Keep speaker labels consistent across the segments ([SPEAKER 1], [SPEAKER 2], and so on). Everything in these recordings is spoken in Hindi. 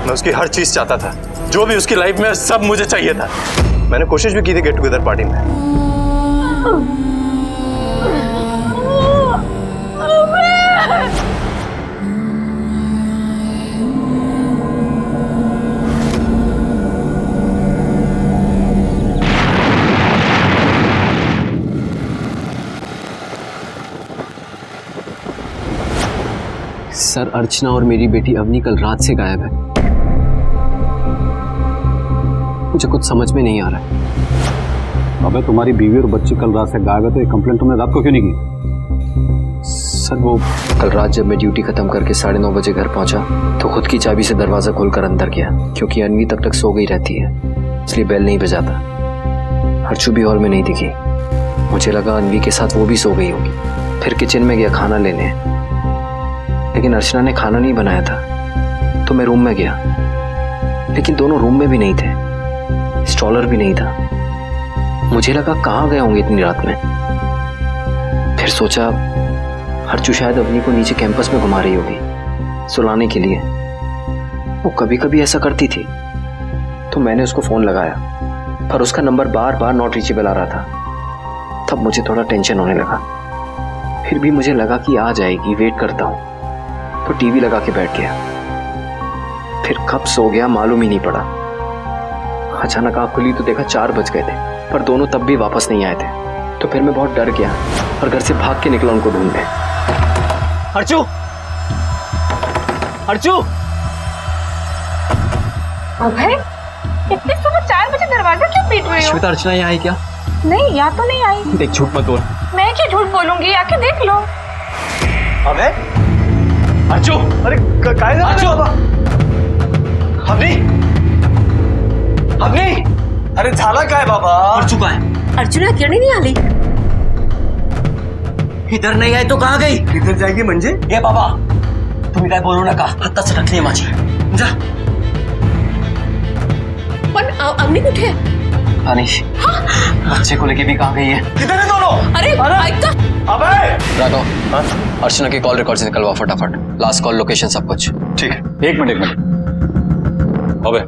[SPEAKER 1] मैं उसकी हर चीज चाहता था, जो भी उसकी लाइफ में सब मुझे चाहिए था। मैंने कोशिश भी की थी गेट टुगेदर पार्टी में।
[SPEAKER 2] सर, अर्चना और मेरी बेटी अवनी कल रात से गायब है। मुझे कुछ समझ में नहीं आ रहा है।
[SPEAKER 3] अबे तुम्हारी बीवी और बच्ची कल रात से गायब है, तो ये कंप्लेंट तुमने रात को क्यों नहीं की?
[SPEAKER 2] सर, वो कल रात जब मैं ड्यूटी खत्म करके 9:30 बजे घर पहुंचा तो खुद की चाबी से दरवाजा खोलकर अंदर गया, क्योंकि अन्वी तब तक सो गई रहती है, इसलिए बेल नहीं बजाता। हर्षू भी हॉल में नहीं दिखी। मुझे लगा अन्वी के साथ वो भी सो गई होगी। फिर किचन में गया खाना लेने, लेकिन अर्चना ने खाना नहीं बनाया था। तो मैं रूम में गया, लेकिन दोनों रूम में भी नहीं थे, स्ट्रॉलर भी नहीं था। मुझे लगा कहाँ गए होंगे इतनी रात में। फिर सोचा हर्षू शायद अवनी को नीचे कैंपस में घुमा रही होगी सुलाने के लिए। वो कभी कभी ऐसा करती थी। तो मैंने उसको फोन लगाया, पर उसका नंबर बार बार नॉट रीचेबल आ रहा था। तब मुझे थोड़ा टेंशन होने लगा। फिर भी मुझे लगा कि आ जाएगी, वेट करता हूँ। तो टीवी लगा के बैठ गया। फिर कब सो गया मालूम ही नहीं पड़ा। अचानक आँख खुली तो देखा 4 बज गए थे, पर दोनों तब भी वापस नहीं आए थे। तो फिर मैं बहुत डर गया और घर से भाग के निकला उनको ढूंढने।
[SPEAKER 4] अर्चू, अर्चू!
[SPEAKER 5] अभय, इतनी सुबह 4 बजे दरवाजा क्यों पीट रहे हो?
[SPEAKER 4] श्वेता, अर्चना यहाँ आई क्या?
[SPEAKER 5] नहीं, यहाँ तो नहीं आई।
[SPEAKER 4] देख, झूठ मत बोल।
[SPEAKER 5] मैं क्यों झूठ बोलूंगी, आके देख लो।
[SPEAKER 1] अबे अर्चू, अरे काय झालं
[SPEAKER 4] अर्चू!
[SPEAKER 1] अवनी, अवनी, अरे झाला काय बाबा?
[SPEAKER 4] अर्चू कहाँ है?
[SPEAKER 5] अर्जुना क्यों नहीं आली?
[SPEAKER 4] इधर नाही आहे तो कहाँ गई?
[SPEAKER 1] इधर जाएगी म्हणजे?
[SPEAKER 4] ये बाबा, तुम्ही काय बोलू नका. हाताच टाकली माझी. जा.
[SPEAKER 5] पण अवनी कुठे आहे?
[SPEAKER 2] अनिश, बच्चे को लेके भी कहाँ गई है?
[SPEAKER 1] किधर है दोनों?
[SPEAKER 5] अरे ऐक तो.
[SPEAKER 1] अबे!
[SPEAKER 2] राघव, अर्चना की कॉल रिकॉर्ड से निकलवा फटाफट। लास्ट कॉल, लोकेशन, सब कुछ।
[SPEAKER 1] ठीक है।
[SPEAKER 3] एक मिनट। अबे,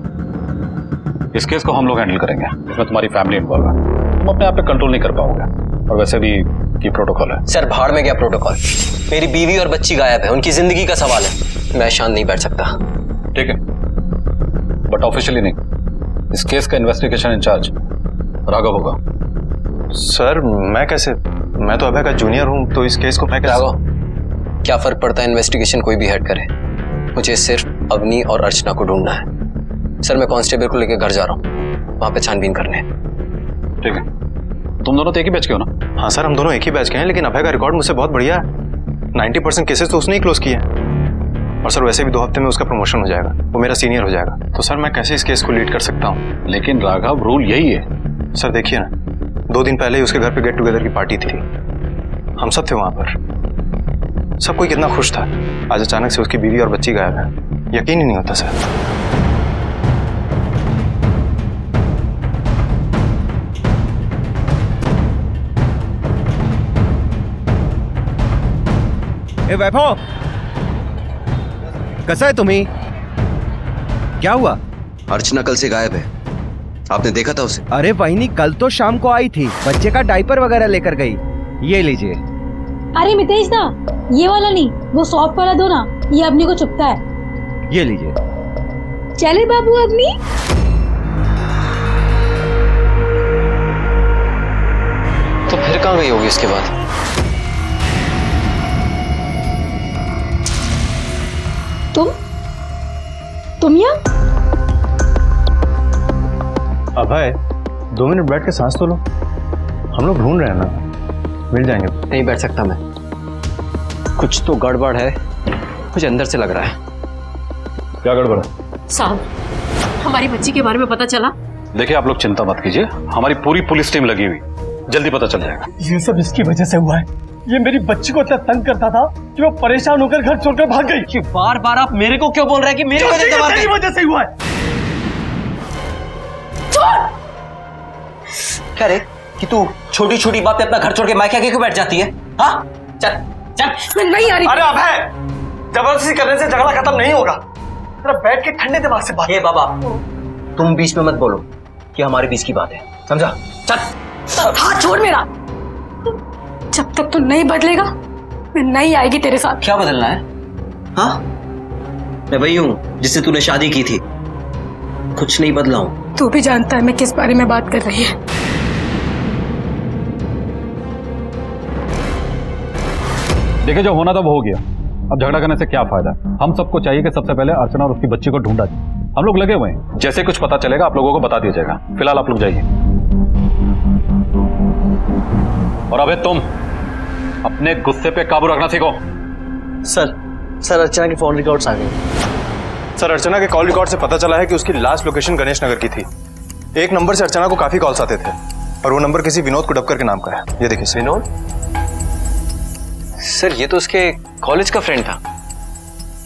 [SPEAKER 3] इस केस को हम लोग हैंडल करेंगे। इसमें तुम्हारी फैमिली इन्वॉल्व है, तुम अपने आप पे कंट्रोल नहीं कर पाओगे। और वैसे भी ये प्रोटोकॉल है।
[SPEAKER 2] सर, भाड़ में गया प्रोटोकॉल। मेरी बीवी और बच्ची गायब है, उनकी जिंदगी का सवाल है। मैं शांत नहीं बैठ सकता।
[SPEAKER 3] ठीक है, बट ऑफिशियली नहीं। इस केस का इन्वेस्टिगेशन इंचार्ज राघव होगा।
[SPEAKER 1] सर, मैं कैसे? मैं तो अभय का जूनियर हूँ, तो इस केस को मैं कैसे?
[SPEAKER 2] राघव, क्या फर्क पड़ता है इन्वेस्टिगेशन कोई भी हेड करे? मुझे सिर्फ अवनी और अर्चना को ढूंढना है। सर, मैं कांस्टेबल को लेकर घर जा रहा हूँ, वहां पे छानबीन करने।
[SPEAKER 3] ठीक है, तुम दोनों तो एक ही बैच के हो ना?
[SPEAKER 1] हाँ सर, हम दोनों एक ही बैच के हैं, लेकिन अभय का रिकॉर्ड मुझसे बहुत बढ़िया है। 90% केसेस तो उसने ही क्लोज किए हैं। और सर, वैसे भी 2 हफ्ते में उसका प्रमोशन हो जाएगा, वो मेरा सीनियर हो जाएगा। तो सर, मैं कैसे इस केस को लीड कर सकता हूँ?
[SPEAKER 3] लेकिन राघव, रूल यही है।
[SPEAKER 1] सर देखिए ना, 2 दिन पहले ही उसके घर पे गेट टुगेदर की पार्टी थी। हम सब थे वहां पर। सब कोई कितना खुश था। आज अचानक से उसकी बीवी और बच्ची गायब है। यकीन ही नहीं होता सर।
[SPEAKER 6] ए वैभव, कसा है तुम्ही? क्या हुआ?
[SPEAKER 7] अर्चना कल से गायब है, आपने देखा था उसे?
[SPEAKER 6] अरे वहीनी कल तो शाम को आई थी, बच्चे का डायपर वगैरह लेकर गई। ये लीजिए।
[SPEAKER 8] अरे मितेश दा, ये वाला नहीं, वो सॉफ्ट वाला दो ना, ये अपने को चुभता है।
[SPEAKER 6] ये लीजिए।
[SPEAKER 8] चले बाबू अपनी।
[SPEAKER 2] तो फिर कहाँ गई होगी इसके बाद?
[SPEAKER 8] तुम यहाँ?
[SPEAKER 1] अभय, 2 मिनट बैठ के सांस तो लो। हम लोग ढूंढ रहे हैं ना, मिल जाएंगे।
[SPEAKER 2] नहीं बैठ सकता मैं, कुछ तो गड़बड़ है, मुझे अंदर से लग रहा है।
[SPEAKER 3] क्या गड़बड़ है?
[SPEAKER 5] साहब, हमारी बच्ची के बारे में पता चला?
[SPEAKER 3] देखिए, आप लोग चिंता मत कीजिए, हमारी पूरी पुलिस टीम लगी हुई, जल्दी पता चल जाएगा।
[SPEAKER 4] ये सब इसकी वजह से हुआ है। ये मेरी बच्ची को इतना तंग करता था कि वो परेशान होकर घर छोड़कर भाग गई। कि बार बार आप मेरे को क्यों बोल रहे हैं कि मेरी वजह से हुआ है?
[SPEAKER 9] क्या रे कि तू छोटी छोटी बातें अपना घर छोड़ के मायके क्यों बैठ जाती है? हाँ, चल चल।
[SPEAKER 5] मैं नहीं आ रही।
[SPEAKER 1] अरे अभय, जबरदस्ती करने से झगड़ा खत्म नहीं होगा।
[SPEAKER 4] जरा बैठ के ठंडे दिमाग से बात।
[SPEAKER 9] ये बाबा, तुम बीच में मत बोलो कि हमारे बीच की बात है, समझा? चल।
[SPEAKER 8] हाथ छोड़ मेरा। जब तक तू नहीं बदलेगा मैं नहीं आएगी तेरे साथ।
[SPEAKER 9] क्या बदलना है? हाँ, मैं वही हूं जिससे तूने शादी की थी, कुछ नहीं बदला हूं।
[SPEAKER 8] तू भी जानता है मैं किस बारे में बात कर रही है।
[SPEAKER 3] देखिए, जो होना था वो हो गया। अब झगड़ा करने से क्या फायदा? हम सबको चाहिए कि सबसे पहले अर्चना और उसकी बच्ची को ढूंढा जाए। हम लोग लगे हुए हैं, जैसे कुछ पता चलेगा आप लोगों को बता दिया जाएगा। फिलहाल आप लोग जाइए। और अबे तुम अपने गुस्से पे काबू रखना सीखो।
[SPEAKER 4] सर अर्चना के फोन रिकॉर्ड्स आ गए।
[SPEAKER 1] सर, अर्चना के कॉल रिकॉर्ड से पता चला है कि उसकी लास्ट लोकेशन गणेश नगर की थी। एक नंबर से अर्चना को काफी कॉल्स आते थे और वो नंबर किसी विनोद कुडपकर के नाम का है। ये देखिए।
[SPEAKER 2] विनोद? सर ये तो उसके कॉलेज का फ्रेंड था।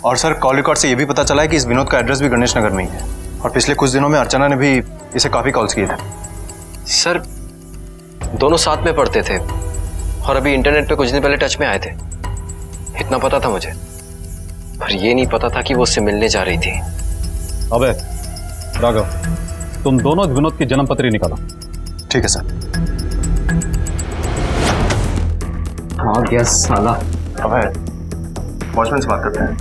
[SPEAKER 1] और सर, कॉल रिकॉर्ड से ये भी पता चला है कि इस विनोद का एड्रेस भी गणेश नगर में ही है और पिछले कुछ दिनों में अर्चना ने भी इसे काफी कॉल्स किए थे।
[SPEAKER 2] सर दोनों साथ में पढ़ते थे और अभी इंटरनेट पे कुछ दिन पहले टच में आए थे, इतना पता था मुझे। पर ये नहीं पता था कि वो उससे मिलने जा रही थी।
[SPEAKER 3] अबे राघव, तुम दोनों विनोद की जन्म पत्री निकालो।
[SPEAKER 1] ठीक है सर।
[SPEAKER 2] हाँ गया साला।
[SPEAKER 1] अबे, वॉचमैन से बात करते हैं।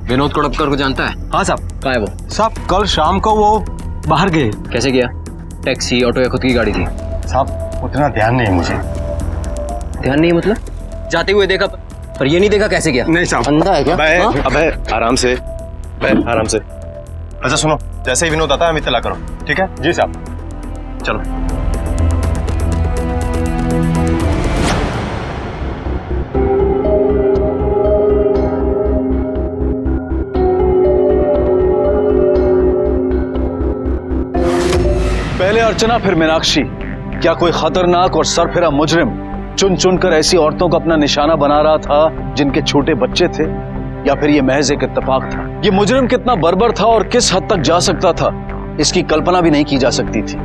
[SPEAKER 2] विनोद कुडपकर को जानता है?
[SPEAKER 4] हाँ साहब।
[SPEAKER 2] कहाँ है वो?
[SPEAKER 4] साहब कल शाम को वो बाहर गए।
[SPEAKER 2] कैसे गया? टैक्सी, ऑटो या खुद की गाड़ी थी?
[SPEAKER 1] साहब उतना ध्यान नहीं है मुझे।
[SPEAKER 2] ध्यान नहीं मतलब? जाते हुए देखा पर ये नहीं देखा कैसे गया?
[SPEAKER 1] नहीं साहब।
[SPEAKER 2] अंधा है क्या?
[SPEAKER 1] अबे आराम से, आराम से। अच्छा सुनो, जैसे ही विनोद आता है हमें इत्तला करो, ठीक है? जी साहब। चलो।
[SPEAKER 10] पहले अर्चना फिर मीनाक्षी। क्या कोई खतरनाक और सरफिरा मुजरिम चुन चुनकर ऐसी औरतों को अपना निशाना बना रहा था जिनके छोटे बच्चे थे, या फिर ये महज एक इत्तेफाक था? ये मुजरिम कितना बर्बर था और किस हद तक जा सकता था, इसकी कल्पना भी नहीं की जा सकती थी।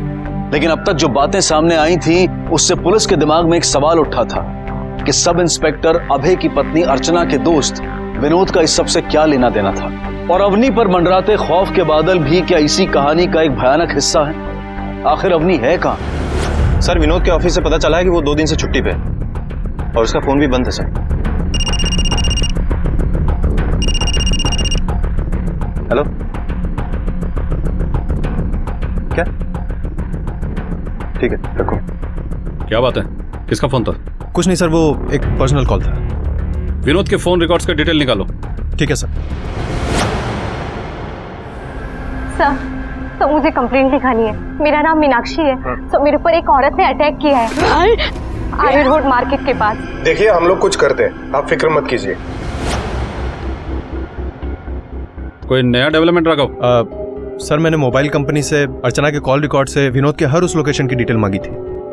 [SPEAKER 10] लेकिन अब तक जो बातें सामने आई थी उससे पुलिस के दिमाग में एक सवाल उठा था कि सब इंस्पेक्टर अभय की पत्नी अर्चना के दोस्त विनोद का इस सबसे क्या लेना देना था। और अवनी पर मंडराते खौफ के बादल भी क्या इसी कहानी का एक भयानक हिस्सा है? आखिर अवनी है कहां?
[SPEAKER 1] सर, विनोद के ऑफिस से पता चला है कि वो 2 दिन से छुट्टी पे है और उसका फोन भी बंद है सर। हेलो, क्या? ठीक है, रखो।
[SPEAKER 3] क्या बात है? किसका फोन था?
[SPEAKER 1] कुछ नहीं सर, वो एक पर्सनल कॉल था।
[SPEAKER 3] विनोद के फोन रिकॉर्ड्स का डिटेल निकालो।
[SPEAKER 1] ठीक है सर।
[SPEAKER 5] तो मुझे कंप्लेंट लिखानी है। मेरा नाम मीनाक्षी है। तो मेरे ऊपर एक औरत ने अटैक किया है आर्य रोड मार्केट के पास।
[SPEAKER 11] देखिए, हम लोग कुछ करते हैं, आप फिक्र मत कीजिए।
[SPEAKER 3] कोई नया डेवलपमेंट राघव?
[SPEAKER 1] सर, मैंने मोबाइल कंपनी से अर्चना के कॉल रिकॉर्ड से विनोद के हर उस लोकेशन की डिटेल मांगी थी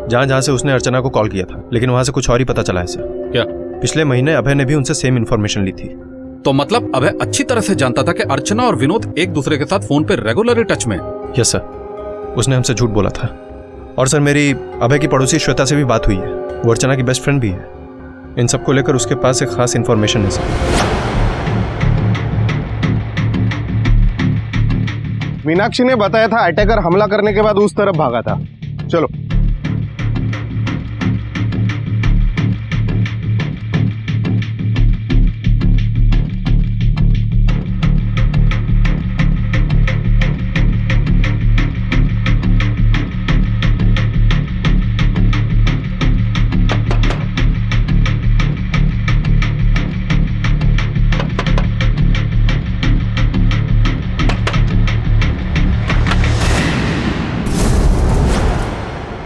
[SPEAKER 1] जहां जहां से उसने अर्चना को कॉल किया था, लेकिन वहां से कुछ और ही पता चला है सर।
[SPEAKER 3] क्या?
[SPEAKER 1] पिछले महीने अभय ने भी उनसे सेम इन्फॉर्मेशन ली थी।
[SPEAKER 3] तो मतलब अभय अच्छी तरह से जानता था कि अर्चना और विनोद एक दूसरे के साथ फोन पे रेगुलरली टच में?
[SPEAKER 1] यस सर, उसने हमसे झूठ बोला था। और सर, मेरी अभय की पड़ोसी श्वेता से भी बात हुई है, वो अर्चना की बेस्ट फ्रेंड भी है। इन सबको लेकर उसके पास एक खास इन्फॉर्मेशन है सर।
[SPEAKER 11] मीनाक्षी ने बताया था अटैकर हमला करने के बाद उस तरफ भागा था। चलो।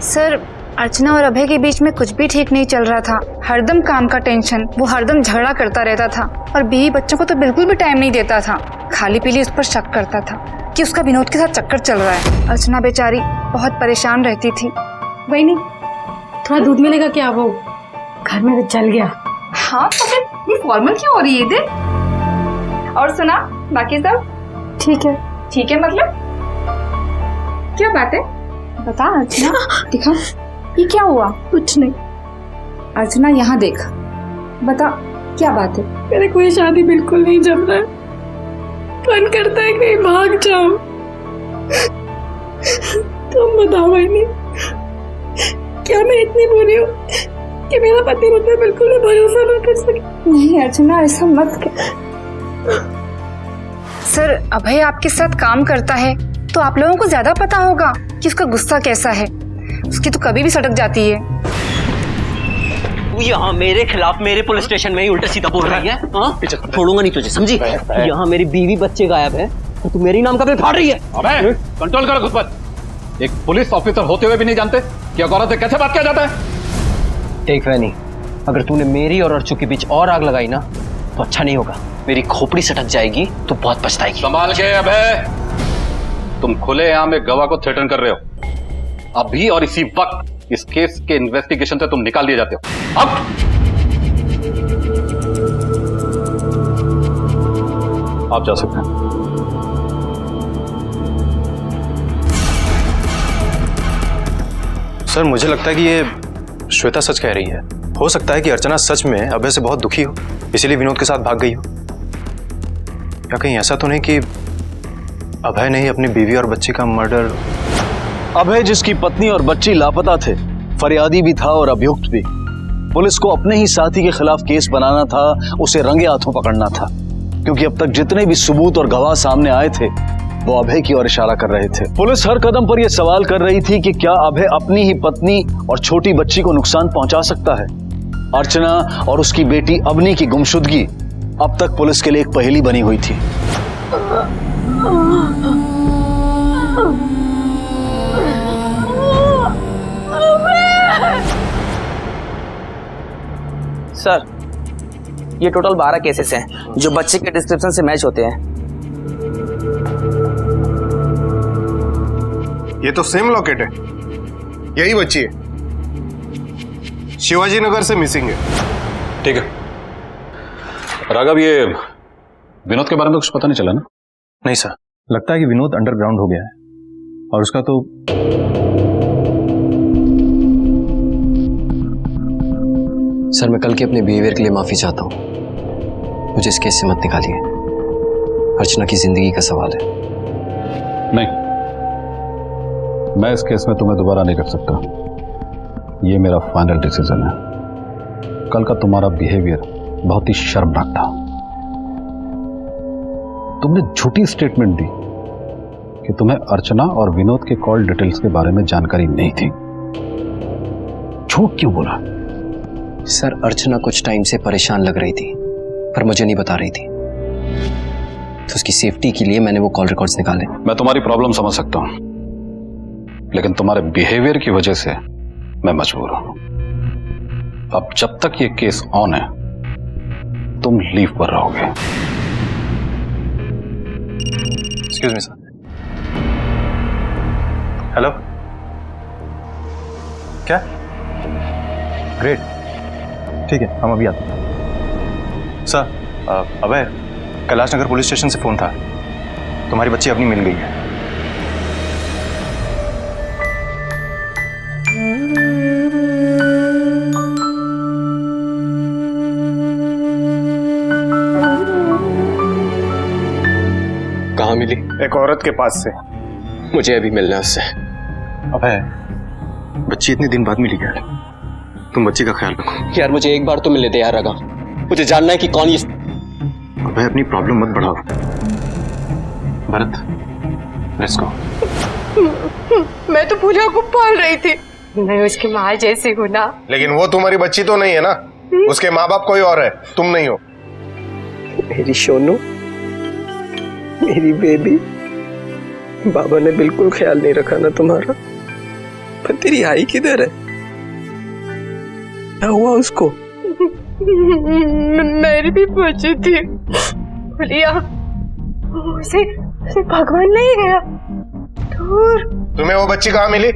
[SPEAKER 5] सर, अर्चना और अभय के बीच में कुछ भी ठीक नहीं चल रहा था। हरदम काम का टेंशन, वो हरदम झगड़ा करता रहता था और बीवी बच्चों को तो बिल्कुल भी टाइम नहीं देता था। खाली पीली उस पर शक करता था कि उसका विनोद के साथ चक्कर चल रहा है। अर्चना बेचारी बहुत परेशान रहती थी।
[SPEAKER 8] वही नहीं, थोड़ा दूध मिलेगा क्या? वो घर में तो जल गया।
[SPEAKER 5] हाँ, तो फिर ये फॉर्मल क्यों हो रही है इधर? और सुना, बाकी सब
[SPEAKER 8] ठीक है।
[SPEAKER 5] ठीक है मतलब क्या बात है? बता अर्चना, दिखा ये क्या हुआ?
[SPEAKER 8] कुछ नहीं।
[SPEAKER 5] अर्चना यहाँ देख, बता क्या बात है?
[SPEAKER 8] मेरे को ये शादी बिल्कुल नहीं जम रहा है। मन करता है कहीं भाग जाऊं। तुम बताओ बहनी, क्या मैं इतनी बुरी हूँ कि मेरा पति मुझ पर बिल्कुल भी भरोसा ना कर सके?
[SPEAKER 5] नहीं अर्चना, ऐसा मत कर। सर, अभय आपके साथ काम करता है तो आप लोगों को ज्यादा पता होगा कि उसका गुस्सा कैसा है। उसकी तो कभी भी सटक जाती है।
[SPEAKER 9] तू यहाँ मेरे खिलाफ मेरे पुलिस स्टेशन में ही उल्टा सीधा बोल रही है? छोड़ूंगा नहीं तुझे, समझी? यहाँ मेरी बीवी बच्चे गायब है तो तू मेरी नाम का बिल फाड़ रही है।
[SPEAKER 3] अबे कंट्रोल करो घुसपैठ। एक पुलिस ऑफिसर होते हुए भी नहीं जानते कि एक औरत से कैसे बात किया जाता है?
[SPEAKER 9] देख वैनी, अगर तूने मेरी और अर्चू के बीच और आग लगाई ना तो अच्छा नहीं होगा। मेरी खोपड़ी सटक जाएगी तो बहुत पछताएगी।
[SPEAKER 3] संभाल के अबे, तुम खुलेआम एक गवाह को थ्रेटन कर रहे हो। अभी और इसी वक्त इस केस के इन्वेस्टिगेशन से तुम निकाल दिए जाते हो। अब आप जा सकते हैं।
[SPEAKER 1] सर, मुझे लगता है कि ये श्वेता सच कह रही है। हो सकता है कि अर्चना सच में अभय से बहुत दुखी हो, इसीलिए विनोद के साथ भाग गई हो। या कहीं ऐसा तो नहीं कि अभय ने ही अपनी बीवी और बच्ची का मर्डर?
[SPEAKER 10] अभय जिसकी पत्नी और बच्ची लापता थे, फरियादी भी था और अभियुक्त भी। पुलिस को अपने ही साथी के खिलाफ केस बनाना था, उसे रंगे हाथों पकड़ना था, क्योंकि अब तक जितने भी सबूत और गवाह सामने आए थे वो अभय की ओर इशारा कर रहे थे। पुलिस हर कदम पर यह सवाल कर रही थी कि क्या अभय अपनी ही पत्नी और छोटी बच्ची को नुकसान पहुंचा सकता है। अर्चना और उसकी बेटी अवनी की गुमशुदगी अब तक पुलिस के लिए एक पहेली बनी हुई थी।
[SPEAKER 9] सर, ये टोटल 12 केसेस हैं जो बच्चे के डिस्क्रिप्शन से मैच होते हैं।
[SPEAKER 11] ये तो सेम लॉकेट है, यही बच्ची है, शिवाजी नगर से मिसिंग है।
[SPEAKER 3] ठीक है राघव, ये विनोद के बारे में कुछ पता नहीं चला ना?
[SPEAKER 1] नहीं सर, लगता है कि विनोद अंडरग्राउंड हो गया है और उसका तो
[SPEAKER 2] सर, मैं कल के अपने बिहेवियर के लिए माफी चाहता हूं। मुझे इस केस से मत निकालिए। अर्चना की जिंदगी का सवाल है।
[SPEAKER 3] नहीं, मैं इस केस में तुम्हें दोबारा नहीं कर सकता। ये मेरा फाइनल डिसीजन है। कल का तुम्हारा बिहेवियर बहुत ही शर्मनाक था। तुमने झूठी स्टेटमेंट दी कि तुम्हें अर्चना और विनोद के कॉल डिटेल्स के बारे में जानकारी नहीं थी। झूठ क्यों बोला?
[SPEAKER 2] सर, अर्चना कुछ टाइम से परेशान लग रही थी पर मुझे नहीं बता रही थी, तो उसकी सेफ्टी के लिए मैंने वो कॉल रिकॉर्ड्स निकाले।
[SPEAKER 3] मैं तुम्हारी प्रॉब्लम समझ सकता हूं, लेकिन तुम्हारे बिहेवियर की वजह से मैं मजबूर हूं। अब जब तक ये केस ऑन है तुम लीव पर रहोगे।
[SPEAKER 1] Excuse me sir. हेलो, क्या? ग्रेट, ठीक है, हम अभी आते हैं। सर, अभय, कैलाश नगर पुलिस स्टेशन से फोन था, तुम्हारी बच्ची अवनी मिल गई है।
[SPEAKER 2] कहाँ मिली?
[SPEAKER 11] एक औरत के पास से।
[SPEAKER 2] मुझे अभी मिलना है उससे।
[SPEAKER 1] अभय, बच्ची इतने दिन बाद मिली क्या? तुम बच्ची का ख्याल रखो।
[SPEAKER 2] यार मुझे एक बार तो मिलने दे यार राघव, मुझे जानना है कि कौन ये।
[SPEAKER 1] अभय, अपनी प्रॉब्लम मत बढ़ाओ। Bharat, let's go.
[SPEAKER 8] मैं तो पूजा को पाल रही थी, मैं उसकी माँ जैसी हूँ ना।
[SPEAKER 11] लेकिन वो तुम्हारी बच्ची तो नहीं है ना, उसके माँ बाप कोई और है, तुम नहीं हो।
[SPEAKER 9] मेरी सोनू, मेरी बेबी, बाबा ने बिल्कुल ख्याल नहीं रखा ना तुम्हारा। पर तेरी आई किधर है? क्या हुआ उसको?
[SPEAKER 8] मेरी भी बच्ची थी, भूलिया, उसे भगवान ले गया दूर।
[SPEAKER 11] तुम्हें वो बच्ची कहाँ मिली?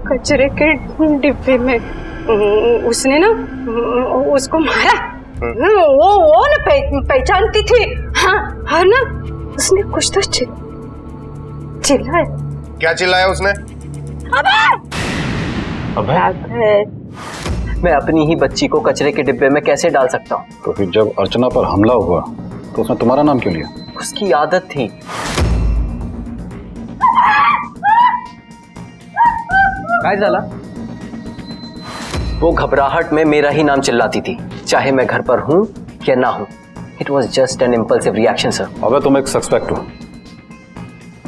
[SPEAKER 8] कचरे के डिब्बे में। उसने ना उसको मारा। वो ना पहचानती थी। हाँ हाँ ना, उसने कुछ तो चिल्लाया।
[SPEAKER 11] क्या चिल्लाया उसने?
[SPEAKER 1] अभय,
[SPEAKER 9] मैं अपनी ही बच्ची को कचरे के डिब्बे में कैसे डाल सकता हूँ?
[SPEAKER 3] तो फिर जब अर्चना पर हमला हुआ तो उसने तुम्हारा नाम क्यों लिया?
[SPEAKER 2] उसकी आदत थी। काय झाला? वो घबराहट में मेरा ही नाम चिल्लाती थी, चाहे मैं घर पर हूं या ना हूं। It was just an impulsive reaction sir.
[SPEAKER 3] अबे तुम एक सस्पेक्ट हो।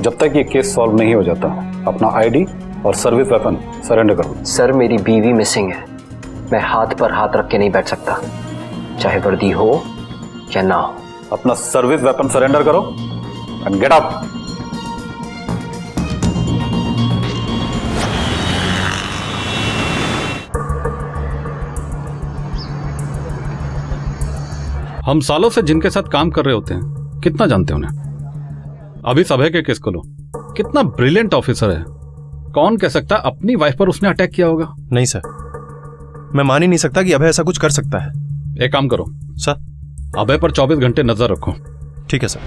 [SPEAKER 3] जब तक ये केस सॉल्व नहीं हो जाता अपना आईडी और सर्विस वेपन सरेंडर करो।
[SPEAKER 2] सर मेरी बीवी मिसिंग है, मैं हाथ पर हाथ रख के नहीं बैठ सकता, चाहे वर्दी हो या ना हो।
[SPEAKER 3] अपना सर्विस वेपन सरेंडर करो एंड गेट आउट।
[SPEAKER 12] हम सालों से जिनके साथ काम कर रहे होते हैं कितना जानते हैं उन्हें। अभी इस अभय के केस को लो, कितना ब्रिलियंट ऑफिसर है। कौन कह सकता है अपनी वाइफ पर उसने अटैक किया होगा।
[SPEAKER 1] नहीं सर, मैं मान ही नहीं सकता कि अभय ऐसा कुछ कर सकता है।
[SPEAKER 12] एक काम करो
[SPEAKER 1] सर,
[SPEAKER 12] अभय पर 24 घंटे नजर रखो।
[SPEAKER 1] ठीक है सर।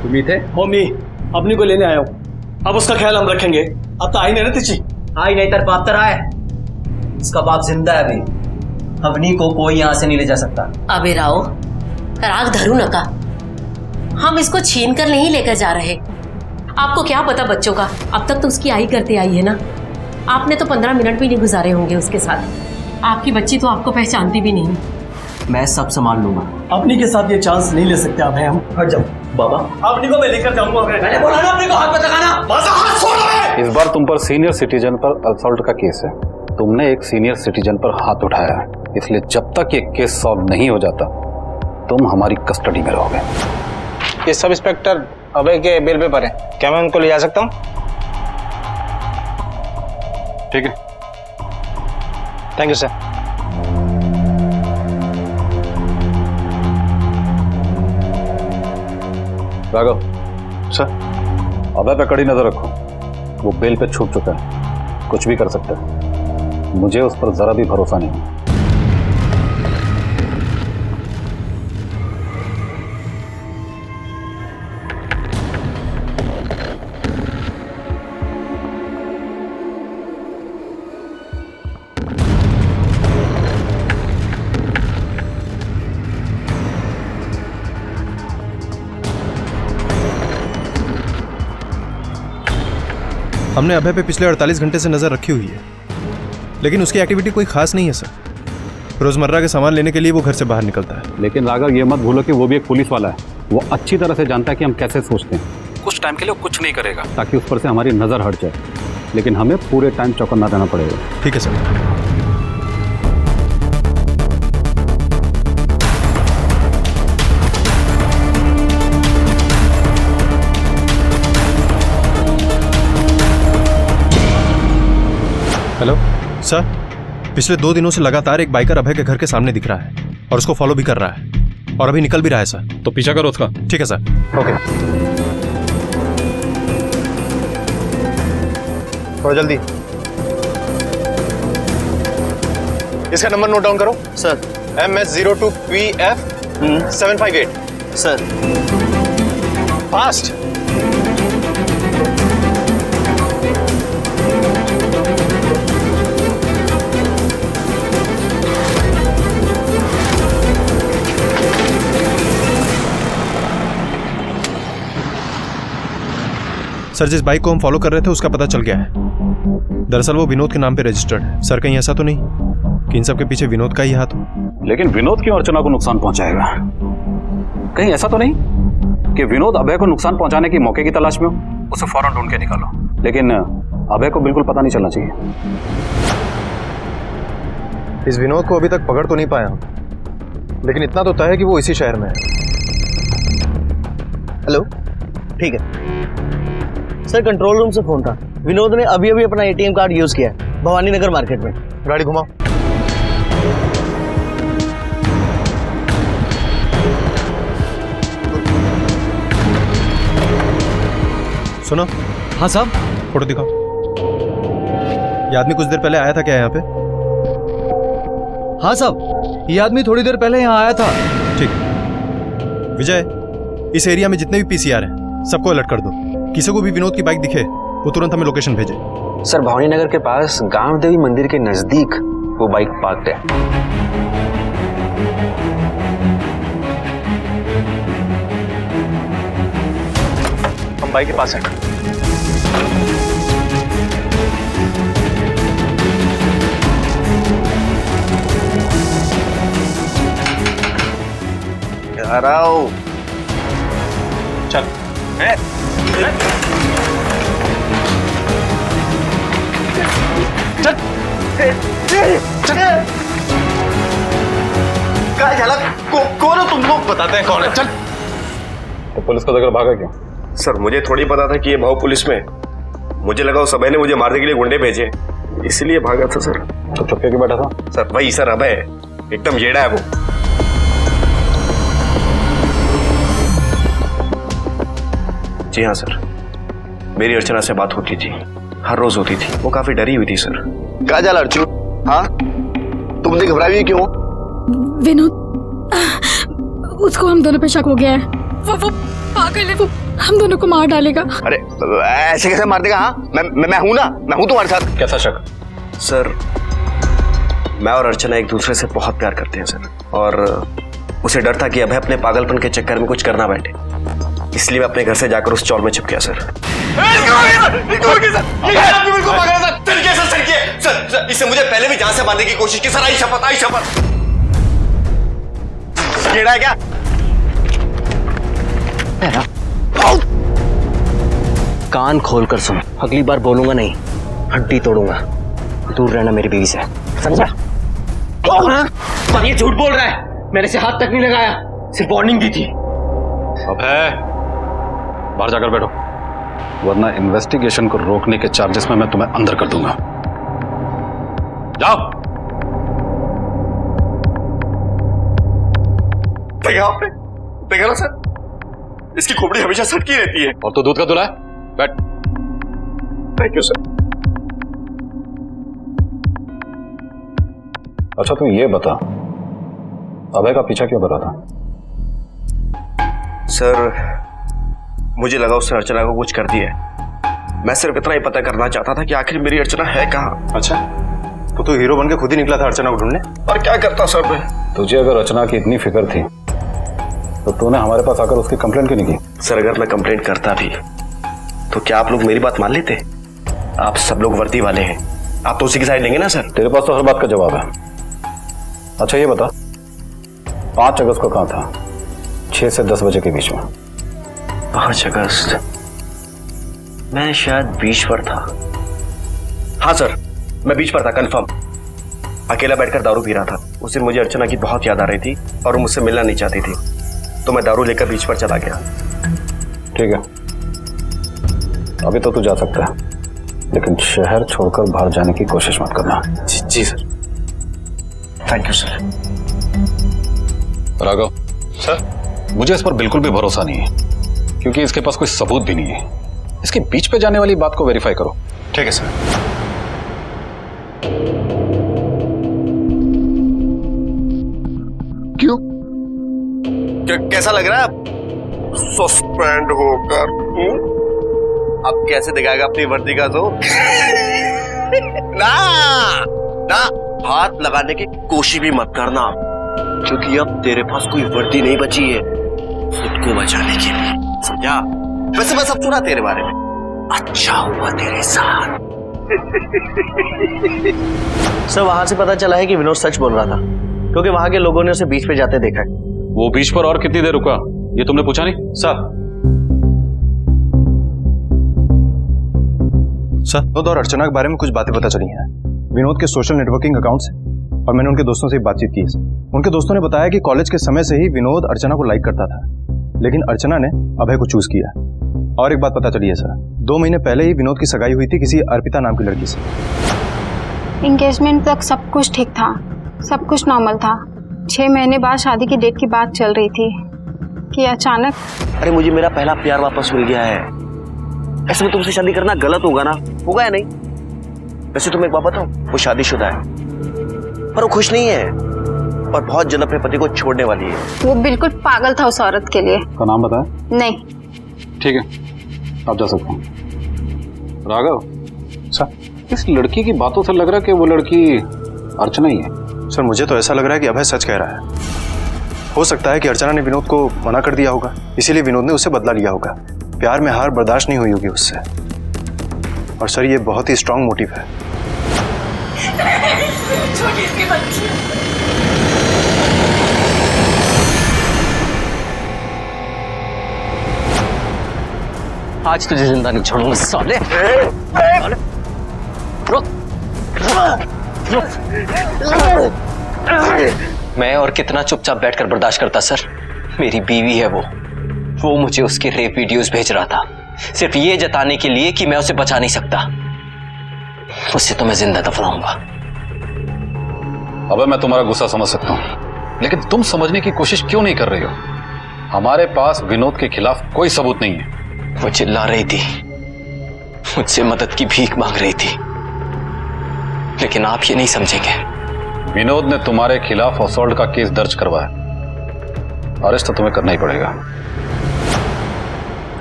[SPEAKER 4] तुम्ही थे? मम्मी अपनी को लेने आया हूँ, अब उसका ख्याल हम रखेंगे। अब तो आई नहीं ना तिची।
[SPEAKER 2] आई नहीं तर बाप तर आए। उसका बाप जिंदा है अभी, अवनी को कोई यहाँ से नहीं ले जा सकता।
[SPEAKER 8] अबे राव, राग धरू नका, हम इसको छीन कर नहीं लेकर जा रहे। आपको क्या पता बच्चों का, अब तक तो उसकी आई करते आई है ना। आपने तो 15 मिनट भी नहीं गुजारे होंगे उसके साथ। आपकी बच्ची तो आपको पहचानती भी नहीं।
[SPEAKER 2] मैं सब संभाल लूंगा।
[SPEAKER 4] अपनी के साथ ये चांस नहीं ले सकते अभय हम। हट जाओ बाबा, अपनी को मैं लेकर जाऊंगा। मैंने बोला ना अपनी को हाथ मत लगाना।
[SPEAKER 3] इस बार तुम पर सीनियर सिटीजन पर असॉल्ट का केस है। तुमने एक सीनियर सिटीजन पर हाथ उठाया है, इसलिए जब तक ये केस सॉल्व नहीं हो जाता तुम हमारी कस्टडी में रहोगे।
[SPEAKER 13] ये सब इंस्पेक्टर अभय के बेल पे पर है, क्या मैं उनको ले जा सकता हूँ?
[SPEAKER 3] ठीक है,
[SPEAKER 13] thank you sir.
[SPEAKER 3] Raghav
[SPEAKER 1] sir,
[SPEAKER 3] Abhay पे कड़ी नजर रखो। वो बेल पे छूट चुका है, कुछ भी कर सकता है। मुझे उस पर जरा भी भरोसा नहीं है।
[SPEAKER 1] हमने अभय पे पिछले 48 घंटे से नजर रखी हुई है, लेकिन उसकी एक्टिविटी कोई खास नहीं है सर। रोजमर्रा के सामान लेने के लिए वो घर से बाहर निकलता है।
[SPEAKER 3] लेकिन राघव ये मत भूलो कि वो भी एक पुलिस वाला है। वो अच्छी तरह से जानता है कि हम कैसे सोचते हैं। कुछ टाइम के लिए वो कुछ नहीं करेगा ताकि उस पर से हमारी नजर हट जाए, लेकिन हमें पूरे टाइम चौकन्ना रहना पड़ेगा।
[SPEAKER 1] ठीक है सर। हेलो सर, पिछले 2 दिनों से लगातार एक बाइकर अभय के घर के सामने दिख रहा है और उसको फॉलो भी कर रहा है और अभी निकल भी रहा है सर।
[SPEAKER 12] तो पीछा करो उसका।
[SPEAKER 1] ठीक है सर। ओके, थोड़ा जल्दी। इसका नंबर नोट डाउन करो sir. MS02PF 758 sir. Fast. Sir, जिस बाइक को हम फॉलो कर रहे थे उसका पता चल गया है। दरअसल वो विनोद के नाम पे रजिस्टर्ड है। सर, कहीं ऐसा तो नहीं कि इन सब के पीछे विनोद का ही हाथ हो?
[SPEAKER 3] लेकिन विनोद क्यों अर्चना को नुकसान पहुंचाएगा? कहीं ऐसा तो नहीं कि विनोद अभय को नुकसान पहुंचाने की मौके की तलाश में हो? उसे फौरन ढूंढ के निकालो, लेकिन अभय को बिल्कुल पता नहीं चलना चाहिए।
[SPEAKER 1] इस विनोद को अभी तक पकड़ तो नहीं पाया, लेकिन इतना तो तय है कि वो इसी शहर में है।
[SPEAKER 4] हेलो, ठीक है सर, कंट्रोल रूम से फोन था। विनोद ने अभी अभी अपना ATM कार्ड यूज किया है भवानी नगर मार्केट में।
[SPEAKER 1] गाड़ी घुमाओ। सुनो।
[SPEAKER 6] हाँ साहब।
[SPEAKER 1] फोटो दिखाओ। ये आदमी कुछ देर पहले आया था क्या यहाँ पे?
[SPEAKER 6] हाँ साहब, ये आदमी थोड़ी देर पहले यहाँ आया था।
[SPEAKER 1] ठीक। विजय, इस एरिया में जितने भी पीसीआर हैं सबको अलर्ट कर दो। किसी को भी विनोद की बाइक दिखे वो तुरंत हमें लोकेशन भेजे।
[SPEAKER 2] सर, भवानी नगर के पास गांव देवी मंदिर के नजदीक वो बाइक पार्क्ड है।
[SPEAKER 1] हम बाइक के पास हैं। चल
[SPEAKER 11] कौन हो तुम लोग? बताते हैं कौन है। चल।
[SPEAKER 3] तो पुलिस को देखकर भागा क्यों?
[SPEAKER 11] सर मुझे थोड़ी पता था कि ये भाव पुलिस में। मुझे लगा उस अभय ने मुझे मारने के लिए गुंडे भेजे, इसलिए भागा था सर।
[SPEAKER 3] तो चुपके के बैठा था?
[SPEAKER 11] सर वही सर, अभय एकदम येड़ा है वो। जी हाँ सर, मेरी अर्चना से बात होती थी, हर रोज होती थी। वो काफी डरी हुई थी सर।
[SPEAKER 14] क्या जाल अर्चू? हाँ, तुमने घबराई हुई क्यों?
[SPEAKER 15] विनोद, उसको हम दोनों पे शक हो गया है। वो पागल है, वो हम दोनों को मार डालेगा।
[SPEAKER 14] अरे ऐसे कैसे मार देगा? हाँ, मैं हूं ना, मैं हूं तुम्हारे साथ।
[SPEAKER 3] कैसा शक?
[SPEAKER 11] सर मैं और अर्चना एक दूसरे से बहुत प्यार करते हैं सर, और उसे डर था कि अभय अपने पागलपन के चक्कर में कुछ करना बैठे, इसलिए मैं अपने घर से जाकर उस चौल में छिप गया सर।
[SPEAKER 14] इससे मुझे पहले भी जान से मारने की कोशिश की सर। आई शपथ, आई शपथ। येड़ा है क्या?
[SPEAKER 2] कान खोलकर सुन, अगली बार बोलूंगा नहीं, हड्डी तोड़ूंगा। दूर रहना मेरी बीवी से, समझा?
[SPEAKER 4] पर ये झूठ बोल रहा है, मेरे से हाथ तक नहीं लगाया, सिर्फ वार्निंग दी थी।
[SPEAKER 3] अभय, बाहर जाकर बैठो, वरना इन्वेस्टिगेशन को रोकने के चार्जेस में मैं तुम्हें अंदर कर दूंगा। जाओ।
[SPEAKER 11] देखा ना सर, इसकी खोपड़ी हमेशा सटकी रहती है।
[SPEAKER 3] और तो दूध का दूल्हा है? बैठ।
[SPEAKER 11] Thank you sir.
[SPEAKER 3] अच्छा तू ये बता, अभय का पीछा क्यों कर रहा था?
[SPEAKER 11] सर मुझे लगा उसने अर्चना को कुछ कर दिया है। मैं सिर्फ इतना ही पता करना चाहता था कि आखिर मेरी अर्चना है कहाँ।
[SPEAKER 1] अच्छा, तो तू हीरो बन के खुद ही निकला था अर्चना को ढूंढने?
[SPEAKER 11] और क्या करता सर मैं?
[SPEAKER 3] तुझे अगर अर्चना की इतनी फिक्र थी तो तूने हमारे पास आकर उसकी कंप्लेंट क्यों नहीं की?
[SPEAKER 11] सर अगर मैं कंप्लेंट करता भी तो क्या आप लोग मेरी बात मान लेते? आप सब लोग वर्दी वाले हैं, आप तो उसी की साइड लेंगे ना सर?
[SPEAKER 3] तेरे पास तो हर बात का जवाब है। अच्छा ये बता, 5 अगस्त को कहाँ था? 6 से 10 बजे के बीच में।
[SPEAKER 11] 5 अगस्त मैं शायद बीच पर था। हाँ सर, मैं बीच पर था कंफर्म। अकेला बैठकर दारू पी रहा था। उस दिन मुझे अर्चना की बहुत याद आ रही थी और वो मुझसे मिलना नहीं चाहती थी, तो मैं दारू लेकर बीच पर चला गया।
[SPEAKER 3] ठीक है, अभी तो तू जा सकता है, लेकिन शहर छोड़कर बाहर जाने की कोशिश मत करना।
[SPEAKER 11] जी sir. Thank you sir.
[SPEAKER 3] Raghav sir, मुझे इस पर बिल्कुल भी भरोसा नहीं है, क्योंकि इसके पास कोई सबूत भी नहीं है। इसके बीच पे जाने वाली बात को वेरीफाई करो।
[SPEAKER 1] ठीक है सर।
[SPEAKER 14] क्यों? कैसा लग रहा है सस्पेंड होकर? अब कैसे दिखाएगा अपनी वर्दी का जोर? ना ना, हाथ लगाने की कोशिश भी मत करना, क्योंकि अब तेरे पास कोई वर्दी नहीं बची है खुद को बचाने के लिए, समझा? वैसे मैं सब सुना तेरे बारे में, अच्छा हुआ तेरे साथ।
[SPEAKER 9] सर वहां से पता चला है कि विनोद सच बोल रहा था, क्योंकि वहां के लोगों ने उसे बीच पे जाते देखा है।
[SPEAKER 12] वो बीच पर और कितनी देर रुका, ये तुमने पूछा नहीं?
[SPEAKER 1] सर विनोद और अर्चना के बारे में कुछ बातें पता चली हैं। विनोद के सोशल नेटवर्किंग अकाउंट से, और मैंने उनके दोस्तों से बातचीत की है। उनके दोस्तों ने बताया कि कॉलेज के समय से ही विनोद अर्चना को लाइक करता था, लेकिन अर्चना ने अभय को चूज किया। और एक बात पता चली है सर, 2 महीने पहले ही विनोद की सगाई हुई थी किसी अर्पिता नाम की लड़की से।
[SPEAKER 5] एंगेजमेंट तक सब कुछ ठीक था, सब कुछ नॉर्मल था। 6 महीने बाद शादी की डेट की बात चल रही थी कि अचानक,
[SPEAKER 9] अरे मुझे मेरा पहला प्यार वापस मिल गया है। ऐसे में तुमसे शादी करना गलत होगा ना? होगा या नहीं? वैसे तुम्हें एक बात बताऊं, वो शादीशुदा है, पर वो खुश नहीं है।
[SPEAKER 11] और बहुत जल्द अपने पति को छोड़ने वाली है।
[SPEAKER 5] वो बिल्कुल पागल था उस औरत के लिए।
[SPEAKER 12] का नाम बताया?
[SPEAKER 5] नहीं।
[SPEAKER 12] ठीक है, आप जा सकते हैं। राघव सर, इस लड़की की बातों से लग रहा है कि वो लड़की अर्चना ही है।
[SPEAKER 1] सर मुझे तो ऐसा लग रहा है कि अभय सच कह रहा है। हो सकता है कि अर्चना ने विनोद को मना कर दिया होगा, इसीलिए विनोद ने उससे बदला लिया होगा। प्यार में हार बर्दाश्त नहीं हुई होगी उससे। और सर ये बहुत ही स्ट्रांग मोटिव है।
[SPEAKER 2] आज तुझे जिंदा नहीं छोड़ूंगा साले। रुक। मैं और कितना चुपचाप बैठकर बर्दाश्त करता सर। मेरी बीवी है वो मुझे उसके रेप वीडियोस भेज रहा था सिर्फ ये जताने के लिए कि मैं उसे बचा नहीं सकता। उससे तो मैं जिंदा दफनाऊंगा।
[SPEAKER 3] अबे मैं तुम्हारा गुस्सा समझ सकता हूं, लेकिन तुम समझने की कोशिश क्यों नहीं कर रही हो? हमारे पास विनोद के खिलाफ कोई सबूत नहीं है।
[SPEAKER 2] वो चिल्ला रही थी, मुझसे मदद की भीख मांग रही थी, लेकिन आप ये नहीं समझेंगे।
[SPEAKER 3] विनोद ने तुम्हारे खिलाफ असॉल्ट का केस दर्ज करवाया। अरेस्ट तो तुम्हें करना ही पड़ेगा।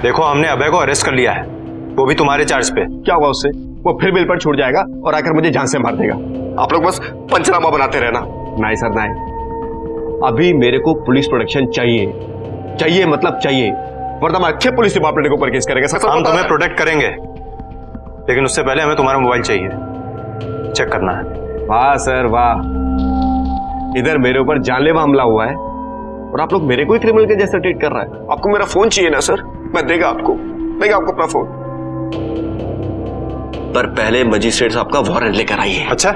[SPEAKER 1] देखो हमने अभय को अरेस्ट कर लिया है, वो भी तुम्हारे चार्ज पे।
[SPEAKER 14] क्या हुआ उससे? वो फिर बिल पर छूट जाएगा और आकर मुझे जान से मार देगा। आप लोग बस पंचनामा बनाते रहना। नहीं सर नहीं, अभी मेरे को पुलिस प्रोटेक्शन चाहिए मतलब चाहिए, वरना मैं अच्छे पुलिस डिपार्टमेंट के ऊपर केस करेंगे।
[SPEAKER 1] हम तुम्हें प्रोटेक्ट करेंगे, लेकिन उससे पहले हमें तुम्हारा मोबाइल चाहिए, चेक करना है।
[SPEAKER 14] वाह सर वाह, इधर मेरे ऊपर जानलेवा हमला हुआ है और आप लोग मेरे को ही क्रिमिनल के जैसे ट्रीट कर रहा है। आपको मेरा फोन चाहिए ना सर? मैं देगा आपको अपना फोन, पर पहले मजिस्ट्रेट साहब का वारंट लेकर आइए।
[SPEAKER 1] अच्छा,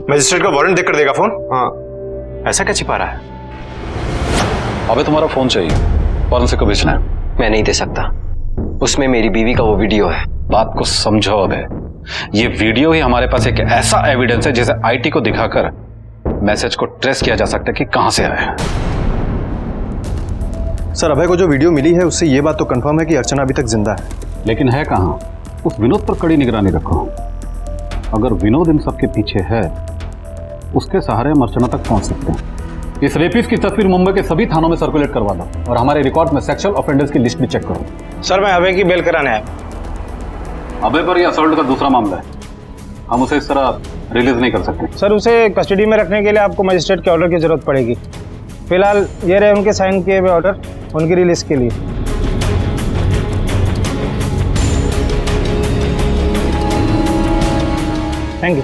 [SPEAKER 1] मजिस्ट्रेट का वारंट देकर देगा फोन?
[SPEAKER 14] हाँ।
[SPEAKER 1] ऐसा क्या छिपा रहा है?
[SPEAKER 3] अबे तुम्हारा फोन चाहिए, फॉरेंसिक को बेचना है।
[SPEAKER 2] मैं नहीं दे सकता, उसमें मेरी बीवी का वो वीडियो है।
[SPEAKER 3] बात को समझो अबे, ये वीडियो ही हमारे पास एक ऐसा एविडेंस है जिसे आईटी को दिखाकर मैसेज को ट्रेस किया जा सकता है कि कहां से आया है।
[SPEAKER 1] सर अभय को जो वीडियो मिली है उससे ये बात तो कंफर्म है कि अर्चना अभी तक जिंदा है।
[SPEAKER 12] लेकिन है कहां? उस विनोद पर कड़ी निगरानी रखो। अगर विनोद इन सब के पीछे है, उसके सहारे हम अर्चना तक पहुंच सकते हैं। इस रेपिस्ट की तस्वीर मुंबई के सभी थानों में सर्कुलेट करवा दो और हमारे रिकॉर्ड में सेक्सुअल ऑफेंडर्स की लिस्ट भी चेक करो।
[SPEAKER 13] सर मैं अभय की बेल कराने आया।
[SPEAKER 12] अभय पर यह असॉल्ट का दूसरा मामला है, हम उसे इस तरह रिलीज नहीं कर सकते।
[SPEAKER 13] सर उसे कस्टडी में रखने के लिए आपको मजिस्ट्रेट के ऑर्डर की जरूरत पड़ेगी। फिलहाल ये रहे उनके साइन किए हुए ऑर्डर, उनकी रिलीज के लिए। Thank you.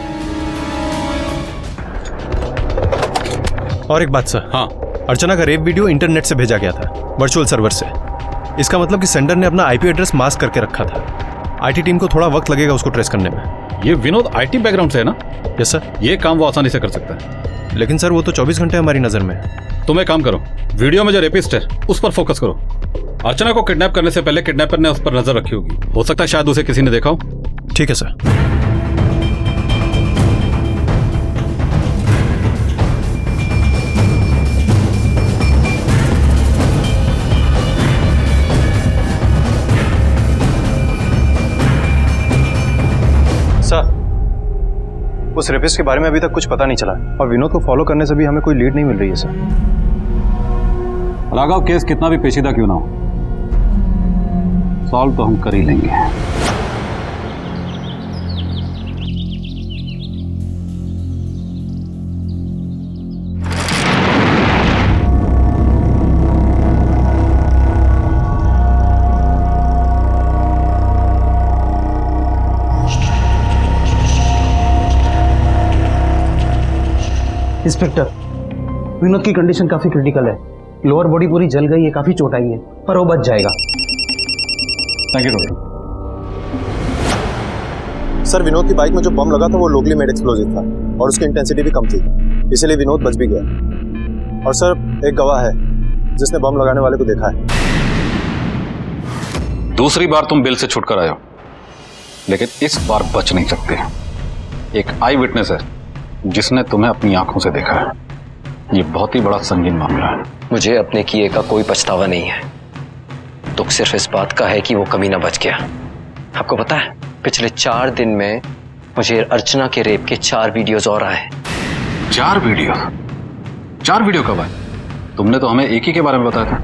[SPEAKER 1] और एक बात सर।
[SPEAKER 12] हाँ,
[SPEAKER 1] अर्चना का रेप वीडियो इंटरनेट से भेजा गया था, वर्चुअल सर्वर से। इसका मतलब कि सेंडर ने अपना आईपी एड्रेस मास्क करके रखा था। आईटी टीम को थोड़ा वक्त लगेगा उसको ट्रेस करने में।
[SPEAKER 12] ये विनोद आईटी बैकग्राउंड से है ना?
[SPEAKER 1] Yes sir.
[SPEAKER 12] ये काम वो आसानी से कर सकता है।
[SPEAKER 1] लेकिन सर वो तो 24 घंटे हमारी नजर में है।
[SPEAKER 12] तुम एक काम करो, वीडियो में जो रेपिस्ट है उस पर फोकस करो। अर्चना को किडनैप करने से पहले किडनैपर ने उस पर नजर रखी होगी। हो सकता है शायद उसे किसी ने देखा हो।
[SPEAKER 1] ठीक है सर। सर उस रेपिस्ट के बारे में अभी तक कुछ पता नहीं चला और विनोद को फॉलो करने से भी हमें कोई लीड नहीं मिल रही है सर।
[SPEAKER 12] राघव, केस कितना भी पेचीदा क्यों ना हो, सॉल्व तो हम कर ही लेंगे।
[SPEAKER 13] इंस्पेक्टर, विनोद की कंडीशन काफी क्रिटिकल है। लोअर बॉडी पूरी जल गई है, काफी चोट आई है, पर वो बच जाएगा।
[SPEAKER 12] Thank you doctor.
[SPEAKER 1] Sir Vinod की बाइक में जो बम लगा था वो लोकली मेड एक्सप्लोजिव था और उसकी इंटेंसिटी भी कम थी, इसीलिए विनोद बच भी गया। और सर एक गवाह है जिसने बम लगाने वाले को देखा है।
[SPEAKER 3] दूसरी बार तुम बिल से छुटकर आए हो, लेकिन इस बार बच नहीं सकते। एक आई विटनेस है जिसने तुम्हें अपनी आंखों से देखा है। ये बहुत ही बड़ा संगीन मामला है।
[SPEAKER 2] मुझे अपने किए का कोई पछतावा नहीं है। दुख सिर्फ इस बात का है कि वो कमीना बच गया। आपको पता है, पिछले 4 दिन में मुझे अर्चना के रेप के 4 वीडियोस और आए।
[SPEAKER 3] 4 वीडियो?
[SPEAKER 12] 4 वीडियो कब आए? तुमने तो हमें एक ही के बारे में बताया था।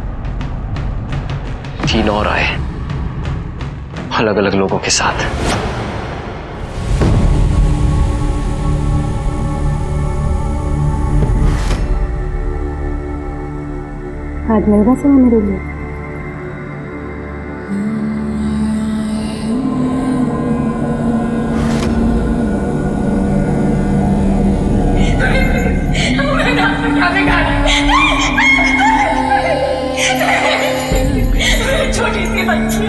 [SPEAKER 2] 3 और आए, अलग अलग लोगों के साथ।
[SPEAKER 15] आज मिलेगा समय मेरे लिए। छोटी सी बच्ची।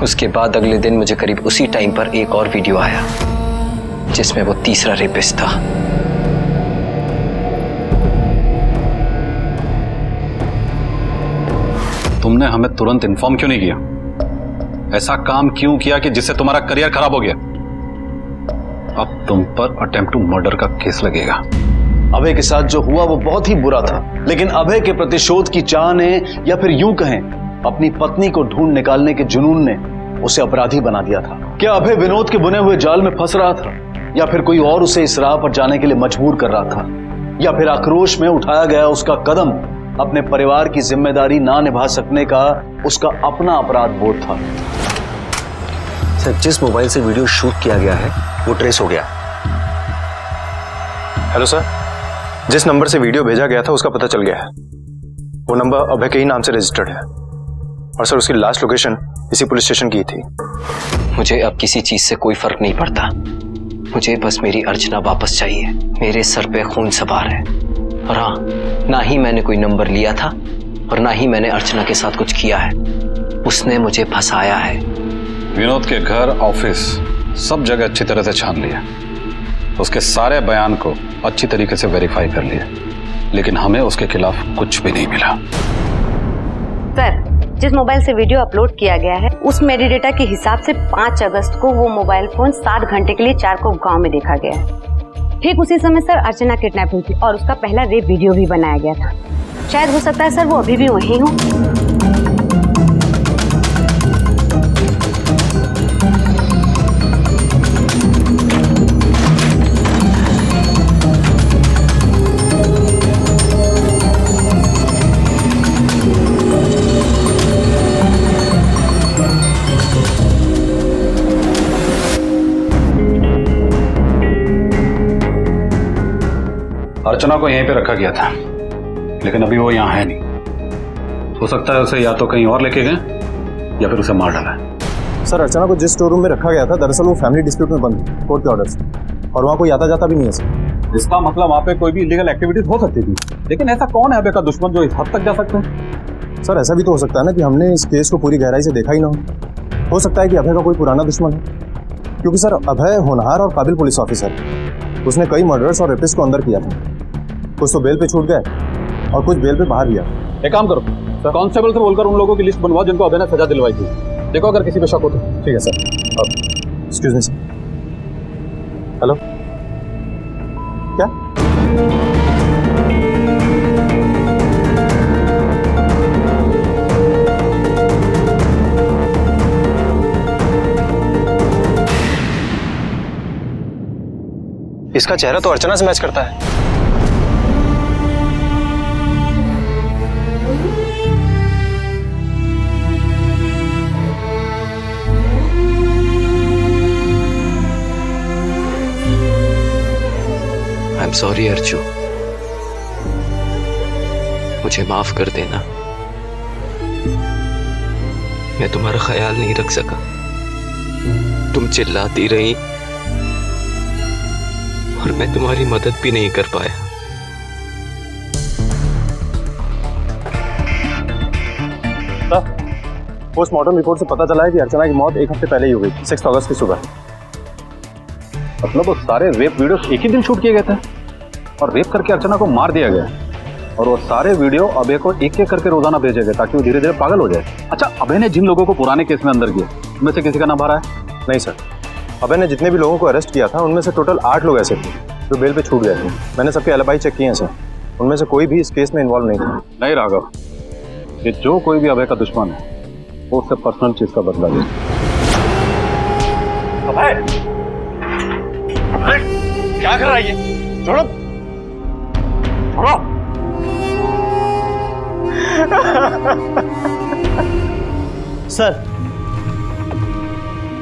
[SPEAKER 2] उसके बाद अगले दिन मुझे करीब उसी टाइम पर एक और वीडियो आया जिसमें वो तीसरा रेपिस्ट था।
[SPEAKER 12] तुमने हमें तुरंत इन्फॉर्म क्यों नहीं किया? ऐसा काम क्यों किया कि जिससे तुम्हारा करियर खराब हो गया? अब तुम पर अटेम्प्ट टू मर्डर का केस लगेगा।
[SPEAKER 10] अभय के साथ जो हुआ वो बहुत ही बुरा था, लेकिन अभय के प्रतिशोध की चाह ने, या फिर यूं कहें अपनी पत्नी को ढूंढ निकालने के जुनून ने उसे अपराधी बना दिया था। क्या अभय विनोद के बुने हुए जाल में फंस रहा था, या फिर कोई और उसे इस राह पर जाने के लिए मजबूर कर रहा था, या फिर आक्रोश में उठाया गया उसका कदम अपने परिवार की जिम्मेदारी ना निभा सकने का उसका अपना अपराध बोध था?
[SPEAKER 11] सर, जिस मोबाइल से वीडियो शूट किया गया है वो ट्रेस हो गया।
[SPEAKER 1] हेलो सर, जिस नंबर से वीडियो भेजा गया था उसका पता चल गया है। वो नंबर अभय के ही नाम से रजिस्टर्ड है, और सर उसकी लास्ट लोकेशन इसी पुलिस स्टेशन की थी।
[SPEAKER 2] मुझे अब किसी चीज से कोई फर्क नहीं पड़ता। मुझे बस मेरी अर्चना वापस चाहिए। मेरे सर पे खून सवार है, और हाँ, ना ही मैंने कोई नंबर लिया था और ना ही मैंने अर्चना के साथ कुछ किया है। उसने मुझे फंसाया है।
[SPEAKER 12] विनोद के घर, ऑफिस, सब जगह अच्छी तरह से छान लिया। उसके सारे बयान को अच्छी तरीके से वेरीफाई कर लिया, लेकिन हमें उसके खिलाफ कुछ भी नहीं मिला।
[SPEAKER 16] सर, जिस मोबाइल से वीडियो अपलोड किया गया है उस मेटाडेटा के हिसाब से 5 अगस्त को वो मोबाइल फोन 7 घंटे के लिए चारकोप गांव में देखा गया है। ठीक उसी समय सर अर्चना किडनैप हुई थी और उसका पहला रेप वीडियो भी बनाया गया था। शायद हो सकता है सर वो अभी भी वहीं हो।
[SPEAKER 12] अर्चना को यहीं पे रखा गया था, लेकिन अभी वो यहाँ है नहीं। हो सकता है उसे या तो कहीं और लेके गए या फिर उसे मार डाला है।
[SPEAKER 1] सर, अर्चना को जिस स्टोर रूम में रखा गया था दरअसल वो फैमिली डिस्प्यूट में बंद थी कोर्ट के ऑर्डर से, और वहाँ कोई आता जाता भी नहीं है सर।
[SPEAKER 12] इसका मतलब वहाँ पे कोई भी इलीगल एक्टिविटीज हो सकती थी, लेकिन ऐसा कौन है अभय का दुश्मन जो इस हद तक जा सकते हैं?
[SPEAKER 1] सर, ऐसा भी तो हो सकता है ना कि हमने इस केस को पूरी गहराई से देखा ही ना हो सकता है कि अभय का कोई पुराना दुश्मन है, क्योंकि सर अभय होनहार और काबिल पुलिस ऑफिसर है। उसने कई मर्डर्स और रेपिस्ट को अंदर किया था। कुछ तो बेल पे छूट गए और कुछ बेल पे बाहर गया।
[SPEAKER 12] एक काम करो, कांस्टेबल से बोलकर उन लोगों की लिस्ट बनवाओ जिनको अभय ने सजा दिलवाई थी। देखो अगर किसी पे शक हो तो।
[SPEAKER 1] ठीक है sir. Excuse me sir. Hello, क्या? इसका चेहरा तो अर्चना से मैच करता है।
[SPEAKER 2] I'm sorry अर्जू, मुझे माफ कर देना। मैं तुम्हारा ख्याल नहीं रख सका। तुम चिल्लाती रही और मैं तुम्हारी मदद भी नहीं कर पाया।
[SPEAKER 1] पोस्टमार्टम रिपोर्ट से पता चला है कि अर्चना की मौत 1 हफ्ते पहले ही हो गई, 6 अगस्त की सुबह।
[SPEAKER 12] मतलब वो सारे रेप वीडियो एक ही दिन शूट किए गए थे और रेप करके अर्चना को मार दिया गया, और वो सारे वीडियो अभय को एक एक करके रोजाना भेजे गए ताकि वो धीरे धीरे पागल हो जाए। अच्छा, अभय ने जिन लोगों को पुराने केस में अंदर किया उनमें से किसी का नाम भरा है?
[SPEAKER 1] नहीं सर, अभय ने जितने भी लोगों को अरेस्ट किया था उनमें से टोटल 8 लोग ऐसे थे जो बेल पे छूट गए थे। मैंने सबके एलिबाई चेक किए हैं सर, उनमें से कोई भी इस केस में इन्वॉल्व नहीं था।
[SPEAKER 12] नहीं राघव, ये जो कोई भी अभय का दुश्मन है वो उससे पर्सनल चीज का बदला ले।
[SPEAKER 4] क्या कर रहा है ये? छोड़ो छोड़ो।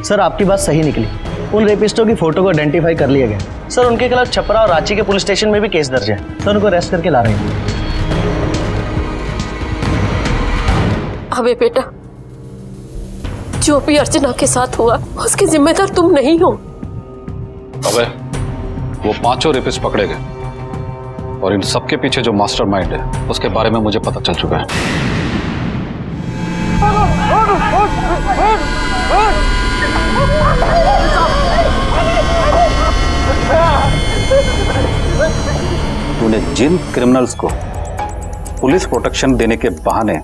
[SPEAKER 17] सर आपकी बात सही निकली। उन रेपिस्टों की फोटो को आइडेंटिफाई कर लिया गया। सर उनके खिलाफ छपरा और रांची के पुलिस स्टेशन में भी केस दर्ज है। सर उनको अरेस्ट करके ला रहे हैं।
[SPEAKER 8] अबे बेटा, जो भी अर्चना के साथ हुआ उसके जिम्मेदार तुम नहीं हो।
[SPEAKER 12] अबे वो 5 रेपिस्ट पकड़े गए और इन सबके पीछे जो मास्टरमाइंड है उसके बारे में मुझे पता चल चुका है। तूने जिन क्रिमिनल्स को पुलिस प्रोटेक्शन देने के बहाने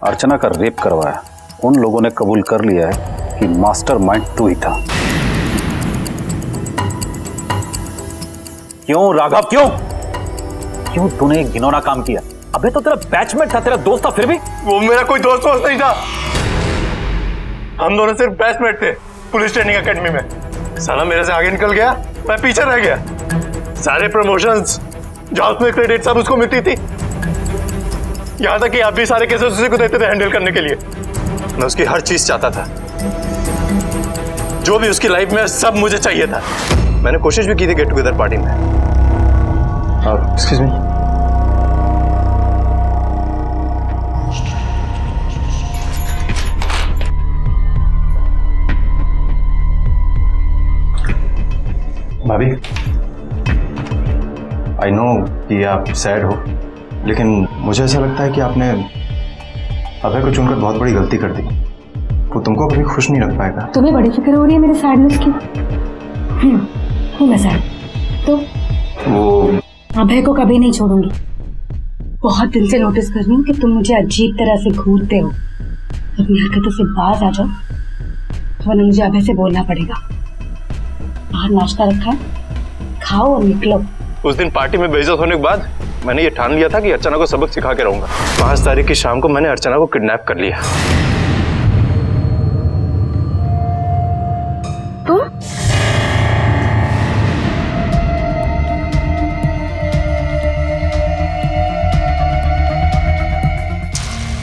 [SPEAKER 12] अर्चना का रेप करवाया, उन लोगों ने कबूल कर लिया है कि मास्टरमाइंड तू ही था।
[SPEAKER 10] क्यों राघव, क्यों तूने एक घिनौना काम किया? अबे तो तेरा बैचमेट था, तेरा दोस्त था, फिर भी।
[SPEAKER 14] वो मेरा कोई दोस्त नहीं था। हम दोनों सिर्फ बैचमेट थे पुलिस ट्रेनिंग एकेडमी में। साला मेरे से आगे निकल गया, मैं पीछे रह गया। सारे प्रमोशंस, जॉब्स में क्रेडिट सब उसको मिलती थी। यहां तक कि आप भी सारे केसेस उसी को देते थे हैंडल करने के लिए।
[SPEAKER 1] मैं उसकी हर चीज चाहता था, जो भी उसकी लाइफ में सब मुझे चाहिए था। मैंने कोशिश भी की थी गेट टुगेदर पार्टी में। एक्सक्यूज मी, भाभी, आई नो कि आप सैड हो, लेकिन मुझे ऐसा लगता है कि आपने अभय को चुनकर बहुत बड़ी गलती कर दी। वो तुमको कभी खुश नहीं रख पाएगा।
[SPEAKER 15] तुम्हें बड़ी फिक्र हो रही है मेरे सैडनेस की? हूँ मैं सैड तो
[SPEAKER 1] वो
[SPEAKER 15] अभय को कभी नहीं छोड़ूंगी। बहुत दिल से नोटिस कर रही हूँ कि तुम मुझे अजीब तरह से घूरते हो। अपनी हरकतों से बाज आ जाओ, वरना मुझे अभय से बोलना पड़ेगा। बाहर नाश्ता रखा है, खाओ और निकलो।
[SPEAKER 1] उस दिन पार्टी में बेइज्जत होने के बाद मैंने ये ठान लिया था कि अर्चना को सबक सिखा के रहूंगा। 5 तारीख की शाम को मैंने अर्चना को किडनैप कर लिया।
[SPEAKER 15] तुम?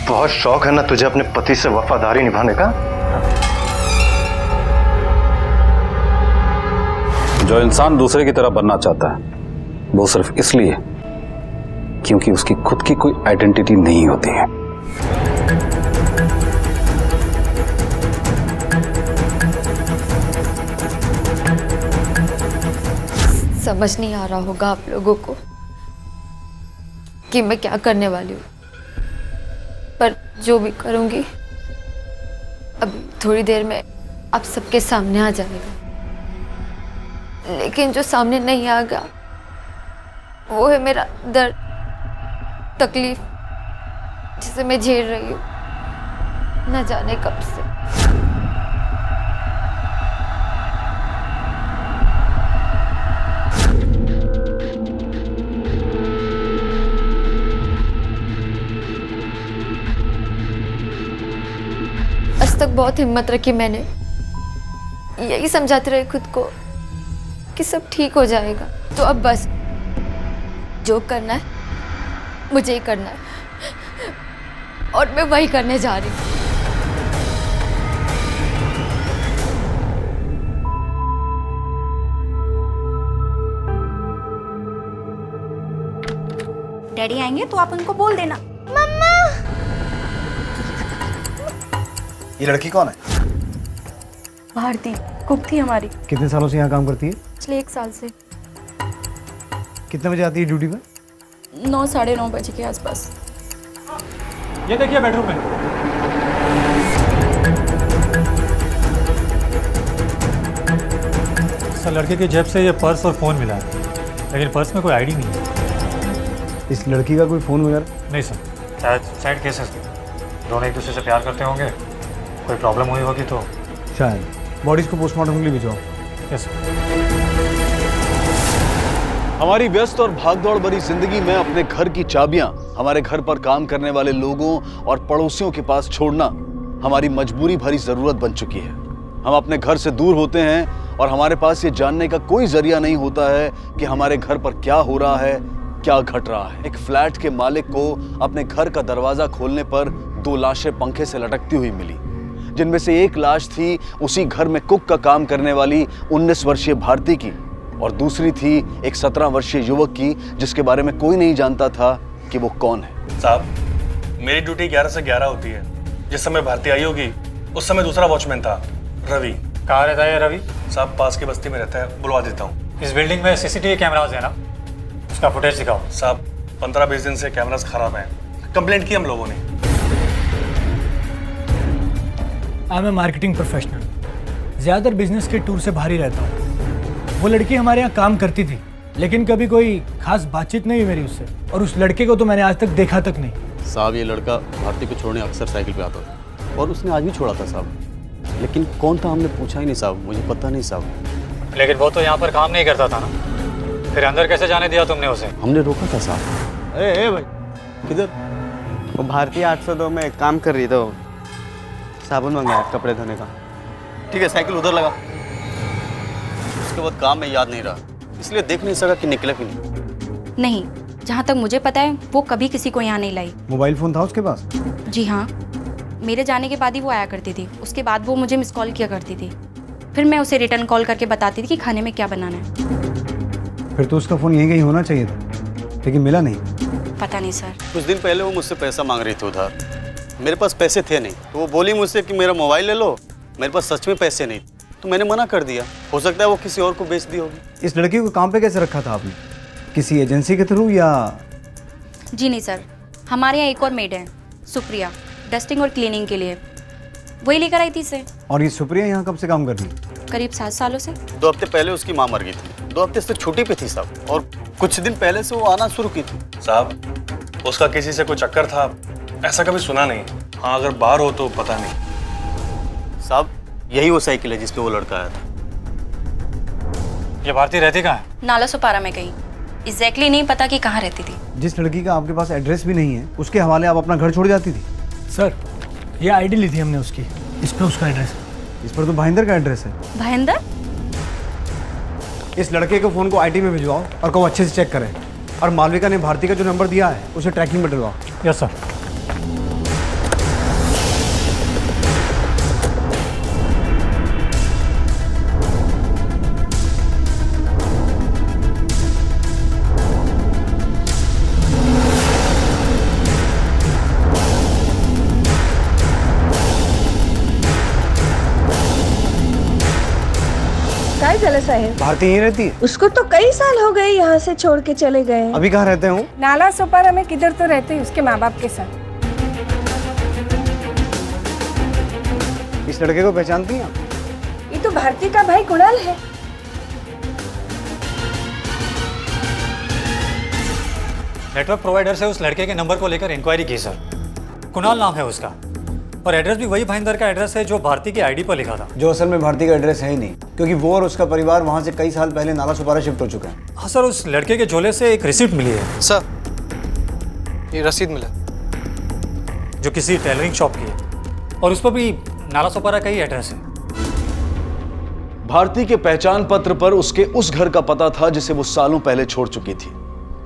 [SPEAKER 1] बहुत शौक है ना तुझे अपने पति से वफादारी निभाने का?
[SPEAKER 12] जो इंसान दूसरे की तरह बनना चाहता है वो सिर्फ इसलिए क्योंकि उसकी खुद की कोई आइडेंटिटी नहीं होती है।
[SPEAKER 18] समझ नहीं आ रहा होगा आप लोगों को कि मैं क्या करने वाली हूँ, पर जो भी करूँगी अभी थोड़ी देर में आप सबके सामने आ जाएगा। लेकिन जो सामने नहीं आएगा वो है मेरा दर्द, तकलीफ, जिसे मैं झेल रही हूँ न जाने कब से। आज तक बहुत हिम्मत रखी मैंने, यही समझाते रहे खुद को कि सब ठीक हो जाएगा। तो अब बस जो करना है मुझे ही करना है और मैं वही करने जा रही हूँ।
[SPEAKER 19] डैडी आएंगे तो आप उनको बोल देना। मम्मा!
[SPEAKER 20] ये लड़की कौन है?
[SPEAKER 19] भारती, कुक थी हमारी।
[SPEAKER 13] कितने सालों से यहाँ काम करती है?
[SPEAKER 19] पिछले 1 साल से।
[SPEAKER 13] कितने बजे आती है ड्यूटी पे?
[SPEAKER 19] 9 साढ़े 9 बजे के आसपास।
[SPEAKER 4] ये देखिए बेडरूम में।
[SPEAKER 21] सर लड़के की जेब से ये पर्स और फोन मिला है, लेकिन पर्स में कोई आईडी नहीं है।
[SPEAKER 13] इस लड़की का कोई फोन वगैरह?
[SPEAKER 21] नहीं सर, शायद साइड केसेस थे, दोनों एक दूसरे से प्यार करते होंगे, कोई प्रॉब्लम हुई होगी तो
[SPEAKER 13] शायद। बॉडीज को पोस्टमार्टम के लिए भिजवाओ।
[SPEAKER 21] Yes sir.
[SPEAKER 10] हमारी व्यस्त और भागदौड़ भरी जिंदगी में अपने घर की चाबियां हमारे घर पर काम करने वाले लोगों और पड़ोसियों के पास छोड़ना हमारी मजबूरी भरी जरूरत बन चुकी है। हम अपने घर से दूर होते हैं और हमारे पास ये जानने का कोई जरिया नहीं होता है कि हमारे घर पर क्या हो रहा है, क्या घट रहा है। एक फ्लैट के मालिक को अपने घर का दरवाजा खोलने पर 2 लाशें पंखे से लटकती हुई मिली, जिनमें से एक लाश थी उसी घर में कुक का काम करने वाली 19 वर्षीय भारती की, और दूसरी थी एक 17 वर्षीय युवक की, जिसके बारे में कोई नहीं जानता था कि वो कौन है।
[SPEAKER 21] साहब, मेरी ड्यूटी 11 से 11 होती है। जिस समय भारती आई होगी उस समय दूसरा वॉचमैन था, रवि। कहाँ रहता है रवि? साहब, पास की बस्ती में रहता है, बुलवा देता हूँ। इस बिल्डिंग में सीसीटीवी कैमरास है ना, उसका फुटेज दिखाओ। साहब, 15-20 दिन से कैमरास खराब हैं, कंप्लेंट की हम लोगों ने।
[SPEAKER 7] I am a marketing professional, ज़्यादातर बिजनेस के टूर से बाहर ही रहता हूँ। वो लड़की हमारे यहाँ काम करती थी, लेकिन कभी कोई खास बातचीत नहीं हुई मेरी उससे, और उस लड़के को तो मैंने आज तक देखा तक नहीं।
[SPEAKER 12] साहब, ये लड़का भारती को छोड़ने अक्सर साइकिल पे आता था और उसने आज भी छोड़ा था साहब, लेकिन कौन था हमने पूछा ही नहीं साहब, मुझे पता नहीं साहब।
[SPEAKER 21] लेकिन वो तो यहाँ पर काम नहीं करता था ना, फिर अंदर कैसे जाने दिया तुमने उसे?
[SPEAKER 12] हमने रोका था साहब।
[SPEAKER 17] ए भाई, किधर?
[SPEAKER 22] वो भारतीय 802 में काम कर रही, तो साबुन मंगाया कपड़े धोने का।
[SPEAKER 12] ठीक है, साइकिल उधर लगा। उसके बाद काम में याद नहीं रहा, इसलिए देख नहीं सका कि निकला कि
[SPEAKER 19] नहीं, जहाँ तक मुझे पता है वो कभी किसी को यहाँ नहीं लाई।
[SPEAKER 13] मोबाइल फोन था उसके पास?
[SPEAKER 19] जी हाँ, मेरे जाने के बाद ही वो आया करती थी। उसके बाद वो मुझे मिस कॉल किया करती थी, फिर मैं उसे रिटर्न कॉल करके बताती थी कि खाने में क्या बनाना है।
[SPEAKER 13] फिर तो उसका फोन यहीं कहीं होना चाहिए था, लेकिन मिला नहीं।
[SPEAKER 19] पता नहीं सर।
[SPEAKER 12] कुछ दिन पहले वो मुझसे पैसा मांग रही थी उधार, मेरे पास पैसे थे नहीं, तो वो बोली मुझसे कि मेरा मोबाइल ले लो। मेरे पास सच में पैसे नहीं, तो मैंने मना कर दिया। हो सकता है वो किसी और को बेच दी होगी।
[SPEAKER 13] इस लड़की को काम पे कैसे रखा था आपने? किसी एजेंसी के थ्रू या?
[SPEAKER 19] जी नहीं सर, हमारे यहाँ एक और मेड है, सुप्रिया, डस्टिंग और क्लीनिंग के लिए, वही लेकर आई थी इसे।
[SPEAKER 13] और ये सुप्रिया यहाँ कब से काम कर रही है?
[SPEAKER 19] करीब 7 सालों से।
[SPEAKER 12] 2 हफ्ते पहले उसकी माँ मर गई थी, 2 हफ्ते से छुट्टी पे थी साहब, और कुछ दिन पहले से वो आना शुरू की थी।
[SPEAKER 21] साहब, उसका किसी से कोई चक्कर था, ऐसा कभी सुना नहीं। हाँ, अगर बाहर हो तो पता नहीं।
[SPEAKER 12] साहब, यही वो साइकिल है जिसपे वो लड़का आया था।
[SPEAKER 21] ये भारती रहती कहाँ है?
[SPEAKER 19] नाला सुपारा में कहीं, एग्जैक्टली नहीं पता कि कहाँ रहती थी।
[SPEAKER 13] जिस लड़की का आपके पास एड्रेस भी नहीं है, उसके हवाले आप अपना घर छोड़ जाती थी?
[SPEAKER 7] सर, ये आईडी ली थी हमने उसकी, इस पर उसका एड्रेस है।
[SPEAKER 13] इस पर तो भाईंदर का एड्रेस है।
[SPEAKER 19] भाईंदर?
[SPEAKER 13] इस लड़के के फोन को आईटी में भिजवाओ और कहो अच्छे से चेक करें, और मालविका ने भारती का जो नंबर दिया है उसे ट्रैकिंग में डलवाओ।
[SPEAKER 7] Yes sir.
[SPEAKER 23] काय झालं साहेब?
[SPEAKER 13] भारती यहीं रहती है?
[SPEAKER 23] उसको तो कई साल हो गए यहाँ से छोड़ के चले गए।
[SPEAKER 13] अभी कहाँ रहते हो?
[SPEAKER 23] नाला सुपारा में किधर तो रहते हैं उसके माँ बाप के साथ।
[SPEAKER 13] इस लड़के को पहचानती हैं?
[SPEAKER 23] ये तो भारती का भाई कुणाल है।
[SPEAKER 21] नेटवर्क प्रोवाइडर से उस लड़के के नंबर को लेकर इंक्वायरी की सर। कुणाल नाम है उसका, और एड्रेस भी वही भाईंदर का एड्रेस है जो भारती की आईडी पर लिखा था।
[SPEAKER 13] जो असल में भारती का एड्रेस है ही नहीं, क्योंकि वो और उसका परिवार वहाँ से कई साल पहले नाला सुपारा शिफ्ट हो चुका है।
[SPEAKER 21] हाँ सर, उस लड़के के झोले से एक रिसिप्ट मिली है
[SPEAKER 1] सर, ये रसीद मिला
[SPEAKER 21] जो किसी टेलरिंग शॉप की है, और उस पर भी नाला सुपारा का ही एड्रेस है।
[SPEAKER 10] भारती के पहचान पत्र पर उसके उस घर का पता था जिसे वो सालों पहले छोड़ चुकी थी।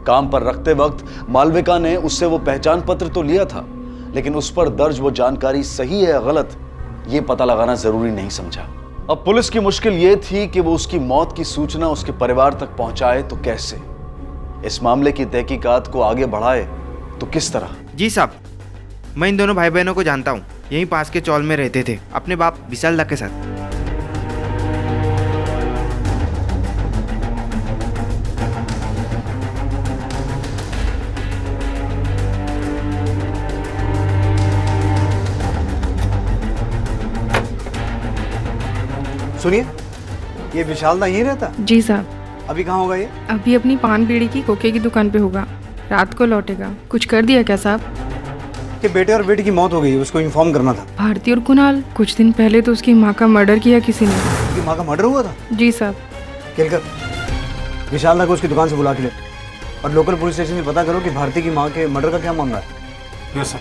[SPEAKER 10] काम पर रखते वक्त मालविका ने उससे वो पहचान पत्र तो लिया था, लेकिन उस पर दर्ज वो जानकारी सही है या गलत, ये पता लगाना जरूरी नहीं समझा। अब पुलिस की मुश्किल ये थी कि वो उसकी मौत की सूचना उसके परिवार तक पहुंचाए तो कैसे, इस मामले की तहकीकात को आगे बढ़ाए तो किस तरह।
[SPEAKER 6] जी साहब, मैं इन दोनों भाई बहनों को जानता हूँ, यहीं पास के चौल में रहते थे अपने बाप विशाल दा के साथ।
[SPEAKER 13] सुनिए, ये विशाल दा यहीं रहता?
[SPEAKER 24] जी साहब।
[SPEAKER 13] अभी कहाँ होगा ये?
[SPEAKER 24] अभी अपनी पान बीड़ी की कोके की दुकान पे होगा, रात को लौटेगा। कुछ कर दिया क्या साहब?
[SPEAKER 13] कि बेटे और बेटी की मौत हो गई, उसको इन्फॉर्म करना था।
[SPEAKER 24] भारती और कुणाल, कुछ दिन पहले तो उसकी माँ का मर्डर किया किसी ने।
[SPEAKER 13] उसकी माँ का मर्डर हुआ था?
[SPEAKER 24] जी साहब।
[SPEAKER 13] खेलकर विशाल दा को उसकी दुकान से बुला के ले, और लोकल पुलिस स्टेशन से पता करो कि भारती की माँ के मर्डर का क्या मामला है।
[SPEAKER 7] Yes sir.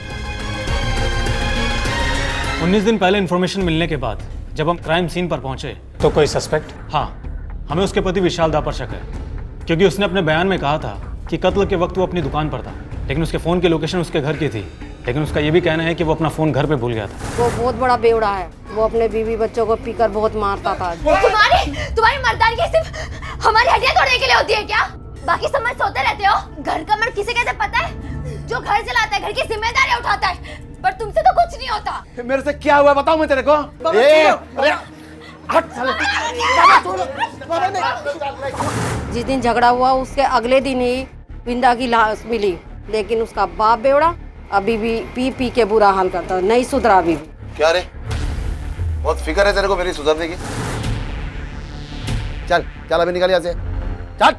[SPEAKER 7] 19 दिन पहले इन्फॉर्मेशन मिलने के बाद
[SPEAKER 21] जब हम क्राइम सीन पर पहुंचे तो कोई सस्पेक्ट? हाँ, हमें उसके पति विशाल दा पर शक है, क्योंकि उसने अपने बयान में कहा था कि कत्ल के वक्त वो अपनी दुकान पर था, लेकिन उसके फ़ोन की लोकेशन उसके घर की थी। लेकिन उसका ये भी कहना है कि वो अपना फ़ोन घर पे भूल गया था।
[SPEAKER 3] वो बहुत बड़ा बेवड़ा है, वो अपने बीवी बच्चों को पीकर बहुत मारता था।
[SPEAKER 18] तुम्हारी मर्दानगी सिर्फ हमारी हड्डियां तोड़ने के लिए होती है क्या? बाकी समय सोते रहते हो। घर का मर्द किसे कहते पता है? जो घर चलाता है, घर की जिम्मेदारियां उठाता है। पर तुमसे तो कुछ नहीं होता।
[SPEAKER 14] मेरे से क्या हुआ बताओ मैं तेरे को।
[SPEAKER 3] जिस दिन झगड़ा हुआ उसके अगले दिन ही विंदा की लाश मिली, लेकिन उसका बाप बेवड़ा अभी भी पी पी के बुरा हाल करता, नहीं सुधरा अभी भी।
[SPEAKER 14] क्या रे, बहुत फिक्र है तेरे को मेरी सुधरने की? चल चल अभी निकल यहाँ से, चल।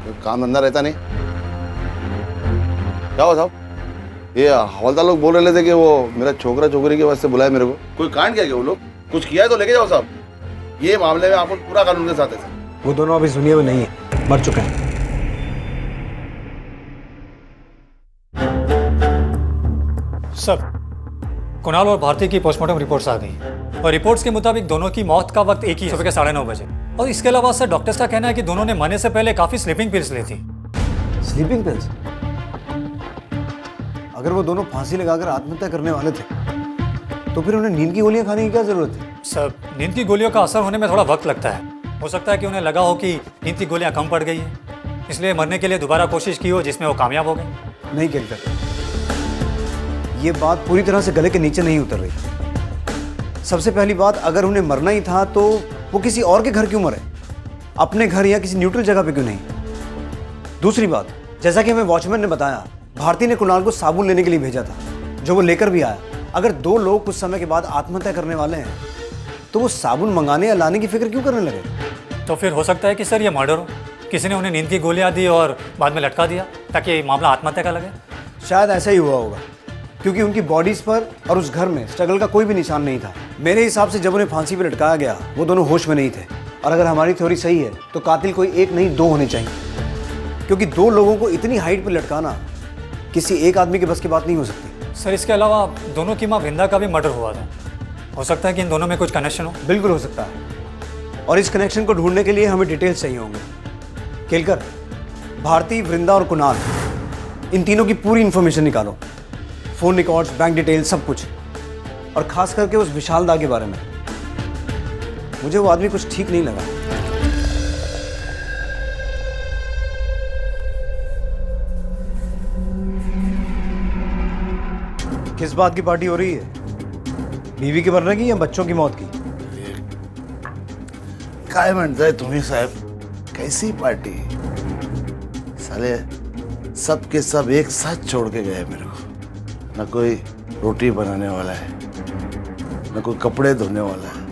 [SPEAKER 14] कोई काम धंधा रहता नहीं। क्या हुआ साहब? ये हवलदार लोग बोल रहे थे कि वो मेरा छोकरा छोकरी के वास्ते बुलाए मेरे को। कोई कांड किया क्या वो लोग? कुछ किया है तो लेके जाओ साहब। ये मामले में आप पूरा कानून के साथ है।
[SPEAKER 7] वो दोनों अब इस दुनिया में नहीं है, मर चुके हैं।
[SPEAKER 21] सर, कुणाल और भारती की पोस्टमार्टम रिपोर्ट्स आ गई और रिपोर्ट्स के मुताबिक दोनों की मौत का वक्त एक ही है, सुबह के 9:30 बजे। और इसके अलावा सर डॉक्टर्स का कहना है कि दोनों ने मरने से पहले काफी स्लीपिंग पिल्स ली थी।
[SPEAKER 5] Sleeping pills? अगर वो दोनों फांसी लगाकर आत्महत्या करने वाले थे तो फिर उन्हें नींद की गोलियां खाने की क्या जरूरत है?
[SPEAKER 21] सर, नींद की गोलियों का असर होने में थोड़ा वक्त लगता है। हो सकता है कि उन्हें लगा हो कि नींद की गोलियां कम पड़ गई है, इसलिए मरने के लिए दोबारा कोशिश की हो, जिसमें वो कामयाब हो गए।
[SPEAKER 5] नहीं केलकर, ये बात पूरी तरह से गले के नीचे नहीं उतर रही। सबसे पहली बात, अगर उन्हें मरना ही था तो वो किसी और के घर क्यों मरे? अपने घर या किसी न्यूट्रल जगह पे क्यों नहीं? दूसरी बात, जैसा कि हमें वॉचमैन ने बताया, भारती ने कुणाल को साबुन लेने के लिए भेजा था, जो वो लेकर भी आया। अगर दो लोग कुछ समय के बाद आत्महत्या करने वाले हैं तो वो साबुन मंगाने या लाने की फिक्र क्यों करने लगे?
[SPEAKER 21] तो फिर हो सकता है कि सर ये मर्डर हो, किसी ने उन्हें नींद की गोलियां दी और बाद में लटका दिया ताकि मामला आत्महत्या का लगे।
[SPEAKER 5] शायद ऐसा ही हुआ होगा, क्योंकि उनकी बॉडीज पर और उस घर में स्ट्रगल का कोई भी निशान नहीं था। मेरे हिसाब से जब उन्हें फांसी पर लटकाया गया वो दोनों होश में नहीं थे। और अगर हमारी थ्योरी सही है तो कातिल कोई एक नहीं दो होने चाहिए, क्योंकि दो लोगों को इतनी हाइट पर लटकाना किसी एक आदमी के बस की बात नहीं हो सकती।
[SPEAKER 21] सर, इसके अलावा दोनों की माँ वृंदा का भी मर्डर हुआ था। हो सकता है कि इन दोनों में कुछ कनेक्शन हो।
[SPEAKER 5] बिल्कुल हो सकता है, और इस कनेक्शन को ढूंढने के लिए हमें डिटेल्स चाहिए होंगे। केलकर, भारती, वृंदा और कुणाल, इन तीनों की पूरी इंफॉर्मेशन निकालो। फोन रिकॉर्ड्स, बैंक डिटेल्स, सब कुछ। और खास करके उस विशाल दा के बारे में। मुझे वो आदमी कुछ ठीक नहीं लगा। किस बात की पार्टी हो रही है? बीवी के मरने की या बच्चों की मौत की?
[SPEAKER 14] काय म्हणताय तुम्ही साहब? कैसी पार्टी? साले सब के सब एक साथ छोड़ के गए मेरे को। न कोई रोटी बनाने वाला है, न कोई कपड़े धोने वाला है।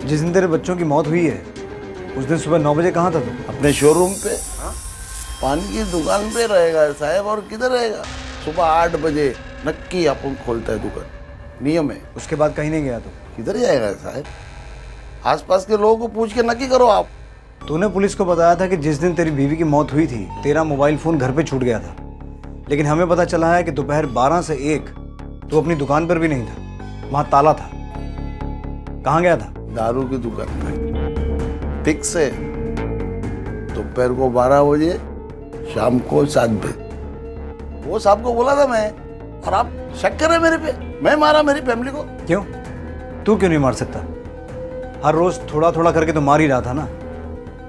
[SPEAKER 5] जिस दिन तेरे बच्चों की मौत हुई है उस दिन सुबह 9 बजे कहाँ था तू?
[SPEAKER 14] अपने शोरूम पे। पानी की दुकान पे रहेगा साहब, और किधर रहेगा? सुबह 8 बजे नक्की अपन खोलता है दुकान, नियम है।
[SPEAKER 5] उसके बाद कहीं नहीं गया तो?
[SPEAKER 14] किधर जाएगा साहब? आसपास के लोगों को पूछ के नक्की करो आप।
[SPEAKER 5] तूने पुलिस को बताया था कि जिस दिन तेरी बीवी की मौत हुई थी तेरा मोबाइल फोन घर पे छूट गया था, लेकिन हमें पता चला है कि दोपहर 12 से 1 तू अपनी दुकान पर भी नहीं था, वहां ताला था। कहाँ गया था?
[SPEAKER 14] दारू की दुकान पे। फिक्स है, दोपहर को 12 बजे, शाम को 7 बजे। वो साहब को बोला था मैं, और आप शक कर रहे मेरे पे? मैं मारा मेरी फैमिली को?
[SPEAKER 5] क्यों? तू क्यों नहीं मार सकता? हर रोज थोड़ा थोड़ा करके तो मार ही रहा था ना।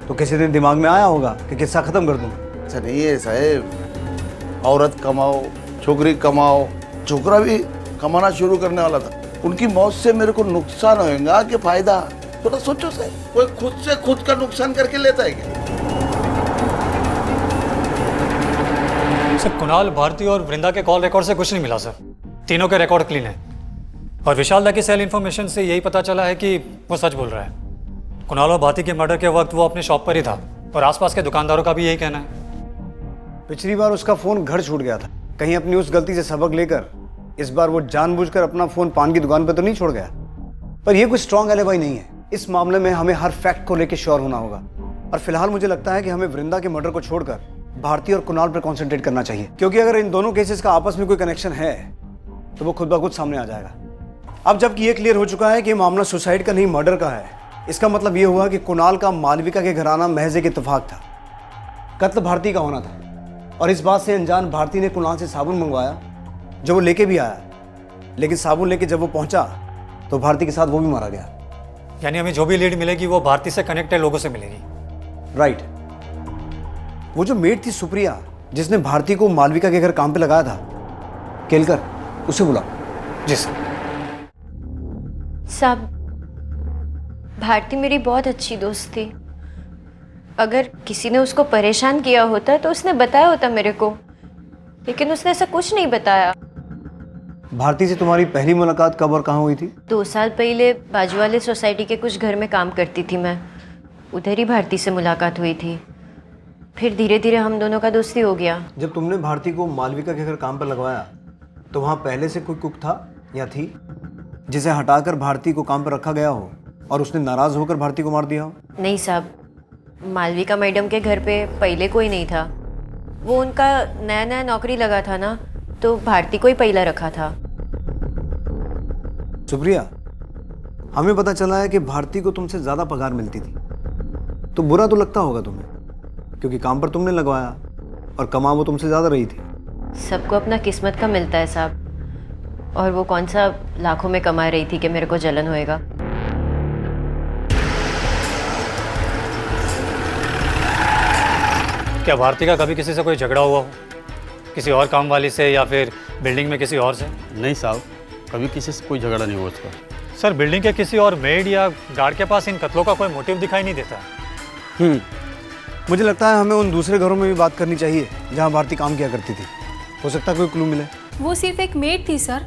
[SPEAKER 5] तो किसी दिन दिमाग में आया होगा कि किस्सा खत्म कर दूं।
[SPEAKER 14] अच्छा नहीं है साहब, औरत कमाओ, छोकरी कमाओ। छोकरा भी कमाना शुरू करने वाला था। उनकी मौत से मेरे को नुकसान होगा कि फायदा? थोड़ा सोचो साहब, कोई खुद से खुद का नुकसान करके लेता है क्या?
[SPEAKER 21] सर, कुणाल, भारती और वृंदा के कॉल रिकॉर्ड से कुछ नहीं मिला सर। तीनों के रिकॉर्ड क्लीन है। और विशाल दा की सेल इन्फॉर्मेशन से यही पता चला है कि वो सच बोल रहा है। कुणाल और भारती के मर्डर के वक्त वो अपने शॉप पर ही था, और आसपास के दुकानदारों का भी यही कहना है।
[SPEAKER 5] पिछली बार उसका फोन घर छूट गया था। कहीं अपनी उस गलती से सबक लेकर इस बार वो जानबूझकर अपना फोन पान की दुकान पर तो नहीं छोड़ गया। पर यह कोई स्ट्रॉन्ग एलिबाई नहीं है। इस मामले में हमें हर फैक्ट को लेकर श्योर होना होगा। और फिलहाल मुझे लगता है कि हमें वृंदा के मर्डर को छोड़कर भारती और कुणाल पर कॉन्सेंट्रेट करना चाहिए, क्योंकि अगर इन दोनों केसेस का आपस में कोई कनेक्शन है तो वो खुद ब खुद सामने आ जाएगा। अब जबकि ये क्लियर हो चुका है कि ये मामला सुसाइड का नहीं मर्डर का है, इसका मतलब ये हुआ कि कुणाल का मालविका के घर आना महज एक इत्तेफाक था। कत्ल भारती का होना था और इस बात से अनजान भारती ने कुणाल से साबुन मंगवाया जो वो लेके भी आया, लेकिन साबुन लेके जब वो पहुंचा तो भारती के साथ वो भी मारा गया।
[SPEAKER 21] यानी हमें जो भी लीड मिलेगी वो भारती से कनेक्टेड लोगों से मिलेगी।
[SPEAKER 5] राइट। वो जो मेड थी सुप्रिया जिसने भारती को मालविका के घर काम पे लगाया था, केलकर, उसे बुला।
[SPEAKER 21] जी सर।
[SPEAKER 18] साहब, भारती मेरी बहुत अच्छी दोस्त थी। अगर किसी ने उसको परेशान किया होता तो उसने बताया होता मेरे को, लेकिन उसने ऐसा कुछ नहीं बताया।
[SPEAKER 5] भारती से तुम्हारी पहली मुलाकात कब और कहाँ हुई थी?
[SPEAKER 18] 2 साल पहले बाजू वाले सोसाइटी के कुछ घर में काम करती थी मैं, उधर ही भारती से मुलाकात हुई थी। फिर धीरे धीरे हम दोनों का दोस्ती हो गया।
[SPEAKER 5] जब तुमने भारती को मालविका के घर काम पर लगवाया तो वहाँ पहले से कोई कुक था या थी जिसे हटाकर भारती को काम पर रखा गया हो और उसने नाराज होकर भारती को मार दिया हो?
[SPEAKER 18] नहीं साहब, मालविका मैडम के घर पे पहले कोई नहीं था। वो उनका नया नया नौकरी लगा था ना, तो भारती को ही पहला रखा था।
[SPEAKER 5] सुप्रिया, हमें पता चला है कि भारती को तुमसे ज़्यादा पगार मिलती थी, तो बुरा तो लगता होगा तुम्हें, क्योंकि काम पर तुमने लगवाया और कमा वो तुमसे ज़्यादा रही थी।
[SPEAKER 18] सबको अपना किस्मत का मिलता है साहब, और वो कौन सा लाखों में कमा रही थी कि मेरे को जलन होएगा।
[SPEAKER 21] क्या भारती का कभी किसी से कोई झगड़ा हुआ हो, किसी और काम वाली से या फिर बिल्डिंग में किसी और से?
[SPEAKER 12] नहीं साहब, कभी किसी से कोई झगड़ा नहीं हुआ उसका।
[SPEAKER 21] सर, बिल्डिंग के किसी और मेड या गार्ड के पास इन कत्लों का कोई मोटिव दिखाई नहीं देता।
[SPEAKER 5] मुझे लगता है हमें उन दूसरे घरों में भी बात करनी चाहिए जहाँ भारती काम किया करती थी। हो सकता है कोई क्लू मिले।
[SPEAKER 2] वो सिर्फ एक मेड थी सर,